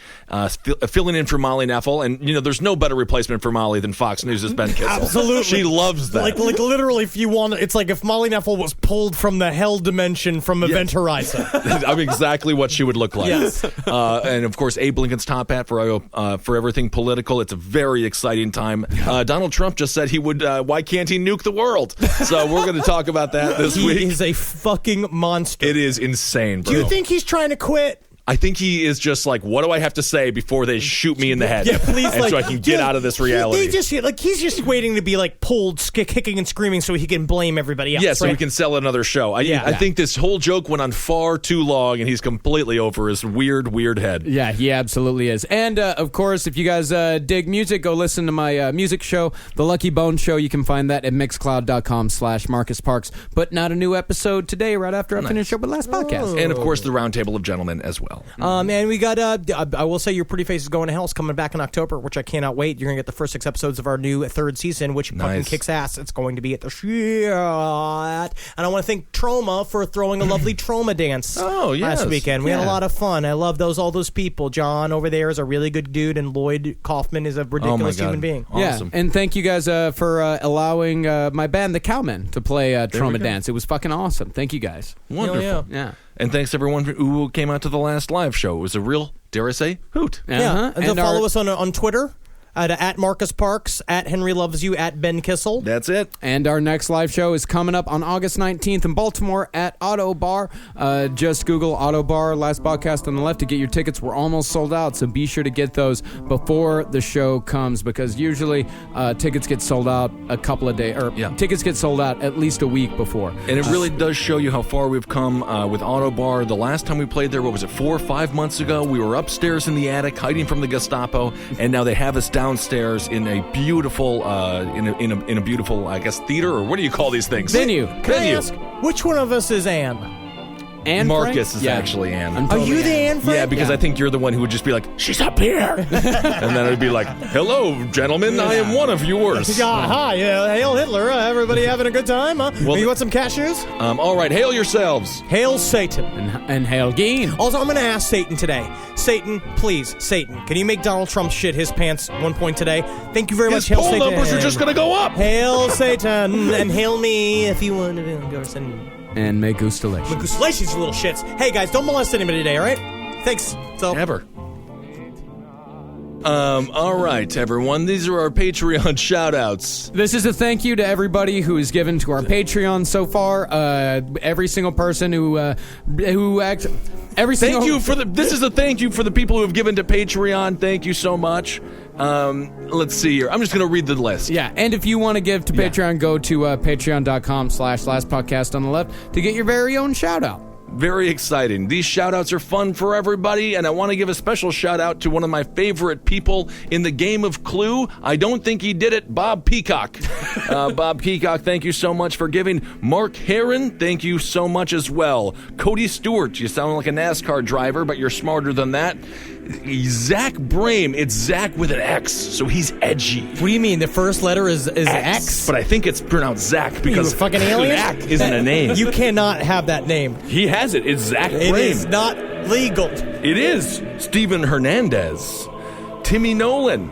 filling in for Molly Neffel. And, there's no better replacement for Molly than Fox News' Ben Kissel. Absolutely. She loves that. Like literally, if you want, it's like if Molly Neffel was pulled from the hell dimension from Event Horizon. I'm exactly what she would look like. Yes. And of course, Abe Lincoln's top hat for everything political. It's a very exciting time. Donald Trump just said he would. Why can't he nuke the world? So we're going to talk about that this week. He is a fucking monster. It is insane, bro. Do you think he's trying to quit? I think he is just like, what do I have to say before they shoot me in the head? Yeah, please, and so I can get out of this reality. He's just waiting to be pulled, kicking and screaming, so he can blame everybody else. Yeah, so right? we can sell another show. I think this whole joke went on far too long, and he's completely over his weird head. Yeah, he absolutely is. And, of course, if you guys dig music, go listen to my music show, The Lucky Bone Show. You can find that at mixcloud.com/Marcus Parks. But not a new episode today, right after I finish up with last podcast. And, of course, the Roundtable of Gentlemen as well. And we got, I will say, Your Pretty Face is Going to Hell is coming back in October, which I cannot wait. You're going to get the first 6 episodes of our new third season, which fucking kicks ass. It's going to be at the shit. And I want to thank Troma for throwing a lovely Troma dance last weekend. We had a lot of fun. I love all those people. John over there is a really good dude, and Lloyd Kaufman is a ridiculous human being. Awesome. Yeah, and thank you guys for allowing my band, The Cowmen, to play Troma Dance. It was fucking awesome. Thank you guys. Wonderful. Yeah. And thanks everyone who came out to the last live show. It was a real, dare I say, hoot. Yeah. And follow us on Twitter. At Marcus Parks, at Henry Loves You, at Ben Kissel. That's it. And our next live show is coming up on August 19th in Baltimore at Auto Bar. Just Google Auto Bar, last podcast on the left to get your tickets. We're almost sold out, so be sure to get those before the show comes, because usually tickets get sold out a couple of days, tickets get sold out at least a week before. And it really does show you how far we've come with Auto Bar. The last time we played there, 4 or 5 months ago? We were upstairs in the attic, hiding from the Gestapo, and now they have us downstairs in a beautiful, in a beautiful, I guess, theater, or what do you call these things? Venue. Can I ask, which one of us is Anne? Anne Marcus Frank? is actually Anne. Are you the Anne Frank? Yeah, because I think you're the one who would just be like, she's up here. And then I'd be like, hello, gentlemen, I am one of yours. Hi, hail Hitler. Everybody having a good time? Huh? Well, you want some cashews? All right, hail yourselves. Hail Satan. And hail Geen. Also, I'm going to ask Satan today. Satan, please, Satan, can you make Donald Trump shit his pants 1 point today? Thank you very much, His hail poll Satan. numbers are just going to go up. Hail Satan, and hail me if you want to go send. And may gustalations. Gustalations, you little shits. Hey, guys, don't molest anybody today, all right? Thanks. So Ever. All right, everyone. These are our Patreon shout-outs. This is a thank you to everybody who has given to our Patreon so far. Every single person who acts. This is a thank you for the people who have given to Patreon. Thank you so much. Let's see here. I'm just going to read the list. Yeah, and if you want to give to Patreon, go to patreon.com/lastpodcast on the left to get your very own shout-out. Very exciting. These shout-outs are fun for everybody, and I want to give a special shout-out to one of my favorite people in the game of Clue. I don't think he did it, Bob Peacock. Bob Peacock, thank you so much for giving. Mark Heron, thank you so much as well. Cody Stewart, you sound like a NASCAR driver, but you're smarter than that. Zach Brame, it's Zach with an X, so he's edgy. What do you mean? The first letter is X? But I think it's pronounced Zach because you a fucking alien? Zach isn't a name. You cannot have that name. He has it. It's Zach Brame. It is not legal. It is. Steven Hernandez, Timmy Nolan,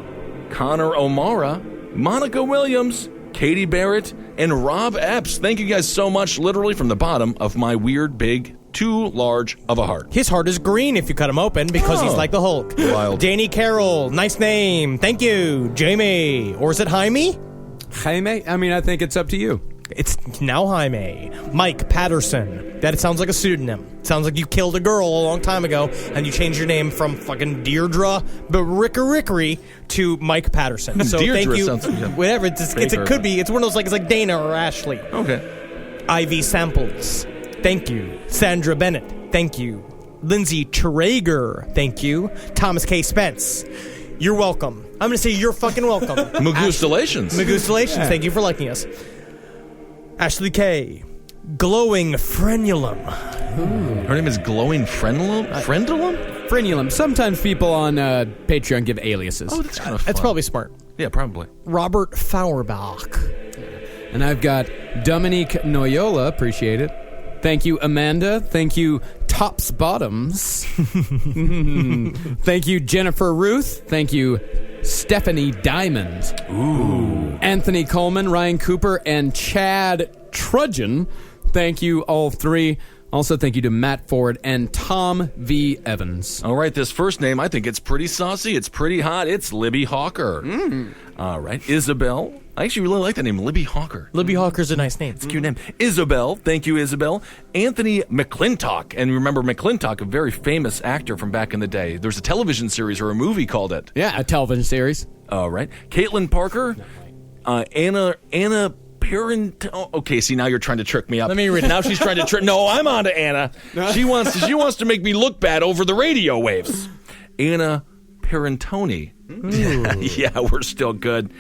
Connor O'Mara, Monica Williams, Katie Barrett, and Rob Epps. Thank you guys so much, literally from the bottom of my weird, big, too large of a heart. His heart is green if you cut him open because he's like the Hulk. Wild. Danny Carroll, nice name. Thank you. Jamie. Or is it Jaime? Jaime? I mean, I think it's up to you. It's now Jaime. Mike Patterson. That sounds like a pseudonym. Sounds like you killed a girl a long time ago and you changed your name from fucking Deirdre Rickery to Mike Patterson. So Deirdre thank you. sounds, Whatever. It could be. It's one of those it's like Dana or Ashley. Okay. Ivy Samples. Thank you. Sandra Bennett. Thank you. Lindsay Traeger. Thank you. Thomas K. Spence. You're welcome. I'm going to say you're fucking welcome. Magustalations. Magustalations. Thank you for liking us. Ashley K. Glowing Frenulum. Her name is Glowing Frenulum? Frenulum. Sometimes people on Patreon give aliases. Oh, that's kind of fun. That's probably smart. Yeah, probably. Robert Fauerbach. And I've got Dominique Noyola. Appreciate it. Thank you, Amanda. Thank you, Tops Bottoms. Thank you, Jennifer Ruth. Thank you, Stephanie Diamond. Ooh. Anthony Coleman, Ryan Cooper, and Chad Trudgeon. Thank you, all three. Also, thank you to Matt Ford and Tom V. Evans. All right, this first name, I think it's pretty saucy. It's pretty hot. It's Libby Hawker. All right, Isabel. I actually really like that name, Libby Hawker. Libby Hawker's a nice name. It's a cute name. Isabel. Thank you, Isabel. Anthony McClintock. And remember McClintock, a very famous actor from back in the day. There's a television series or a movie called it. Yeah, a television series. All right. Caitlin Parker. Anna Parent. Okay, see, now you're trying to trick me up. Let me read it. Now she's trying to trick. No, I'm on to Anna. She wants to make me look bad over the radio waves. Anna Parentoni. Yeah, we're still good.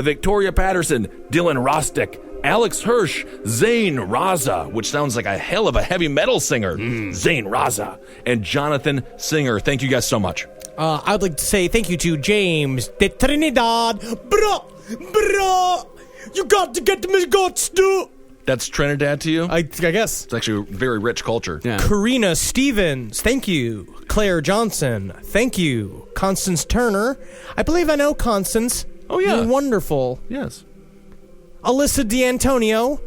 Victoria Patterson, Dylan Rostick, Alex Hirsch, Zane Raza, which sounds like a hell of a heavy metal singer. Zane Raza, and Jonathan Singer. Thank you guys so much. I'd like to say thank you to James de Trinidad. Bro, you got to get me guts, dude. That's Trinidad to you? I guess. It's actually a very rich culture. Yeah. Karina Stevens, thank you. Claire Johnson, thank you. Constance Turner, I believe I know Constance. Oh, yeah. You're wonderful. Yes. Alyssa D'Antonio,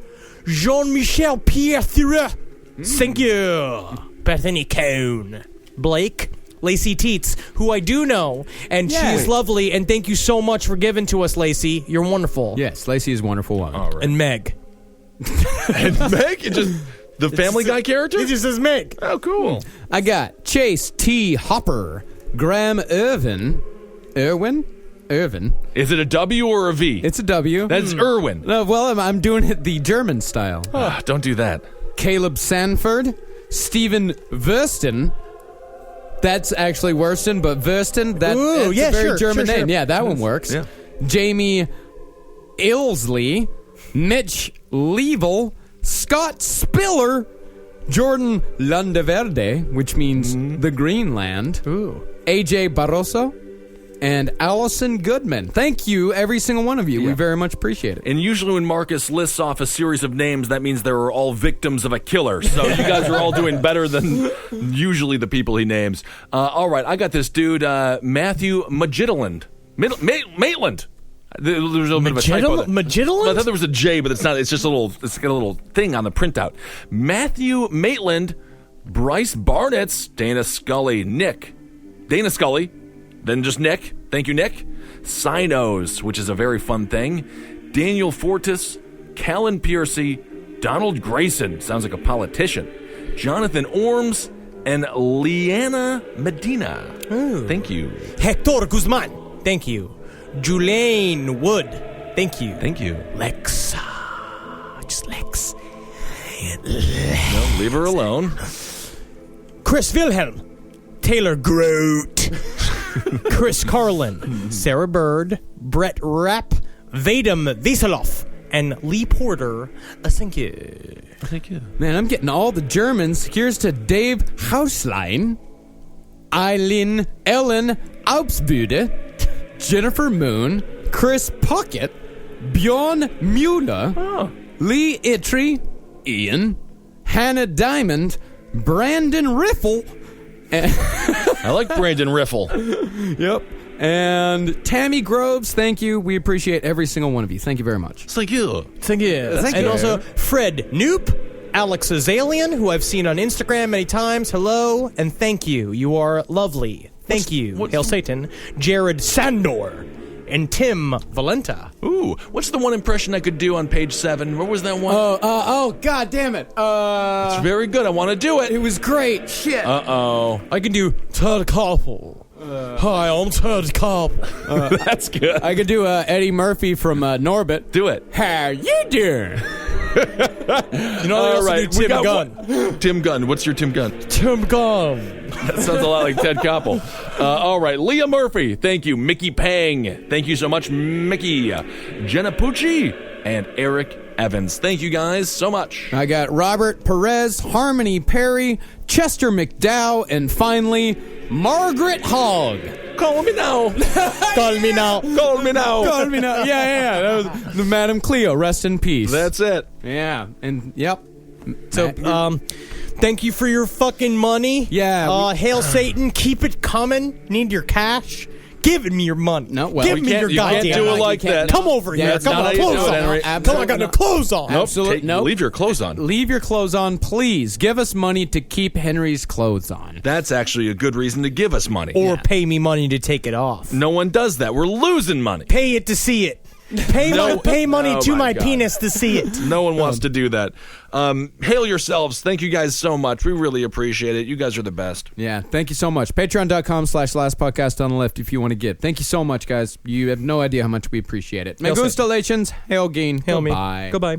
Jean-Michel Pierre, thank you. Bethany Cohn, Blake, Lacey Teets, who I do know, and she is lovely, and thank you so much for giving to us, Lacey. You're wonderful. Yes, Lacey is a wonderful woman. All right. And Meg. And Meg? It just the Family Guy character? It just says Meg. Oh, cool. I got Chase T. Hopper, Graham Irvin. Is it a W or a V? It's a W. That's Irwin. No, well, I'm doing it the German style. Don't do that. Caleb Sanford, Stephen Versten. That's actually Worston, but Versten, that's a very German name. Yeah, that one works. Yeah. Jamie Ilsley, Mitch Level, Scott Spiller, Jordan Landeverde, which means the Greenland, AJ Barroso, and Allison Goodman. Thank you, every single one of you. We very much appreciate it. And usually when Marcus lists off a series of names, that means they were all victims of a killer. So you guys are all doing better than usually the people he names. All right, I got this dude, Matthew Maitland. Maitland. There's a little bit of a typo there. Maitland? I thought there was a J, but it's not. It's just it's got a little thing on the printout. Matthew Maitland, Bryce Barnetts, Dana Scully, Then just Nick. Thank you, Nick. Sinos, which is a very fun thing. Daniel Fortis, Callan Piercy, Donald Grayson, sounds like a politician. Jonathan Orms, and Leanna Medina. Ooh. Thank you. Hector Guzman. Thank you. Julaine Wood. Thank you. Thank you. Lex. Just Lex. No, leave her alone. Chris Wilhelm. Taylor Groot. Chris Carlin. Sarah Bird. Brett Rapp. Vadim Veseloff. And Lee Porter. Thank you. Thank you. Man, I'm getting all the Germans. Here's to Dave Hauslein, Eileen Ellen Aubsbude, Jennifer Moon, Chris Puckett, Bjorn Mueller, Lee Ittrey, Ian, Hannah Diamond, Brandon Riffle, I like Brandon Riffle. Yep. And Tammy Groves, thank you. We appreciate every single one of you. Thank you very much. Thank you. Thank you. Thank and you. also Fred Noop, Alex Azalian, who I've seen on Instagram many times. Hello and thank you. You are lovely. Thank you. Hail Satan. Jared Sandor and Tim Valenta. Ooh, what's the one impression I could do on page 7? What was that one? Oh, god damn it. It's very good. I want to do it. It was great. Shit. Uh-oh. I can do Ted Koppel. Hi, I'm Ted Koppel. That's good. I could do Eddie Murphy from Norbit. Do it. How you doing? You know, I All also right. do we Tim got Gunn. one. Tim Gunn. What's your Tim Gunn? Tim Gunn. That sounds a lot like Ted Koppel. All right. Leah Murphy. Thank you. Mickey Pang. Thank you so much, Mickey. Jenna Pucci and Eric Evans. Thank you guys so much. I got Robert Perez, Harmony Perry, Chester McDowell, and finally, Margaret Hogg. Call me now. Call me now. Call me now. Call me now. Yeah. That was the Madame Cleo. Rest in peace. That's it. Yeah. And, yep. So, thank you for your fucking money. Yeah. Hail Satan. Keep it coming. Need your cash. Give me your money. No, well, give you me your you can't goddamn do it money. like that. Come over Yeah, here. that's Come not on, how you do clothes it, on. Henry. Come on, I got no clothes on. Nope. Absolutely. Nope. Leave your clothes on. Leave your clothes on, please. Give us money to keep Henry's clothes on. That's actually a good reason to give us money. Or pay me money to take it off. No one does that. We're losing money. Pay it to see it. Pay money Oh to my my God. penis to see it. No one wants to do that. Hail yourselves. Thank you guys so much. We really appreciate it. You guys are the best. Yeah, thank you so much. Patreon.com/lastpodcast on the left if you want to give. Thank you so much, guys. You have no idea how much we appreciate it. Hail Megustalations. Hail Geen. Hail me. Goodbye. Goodbye.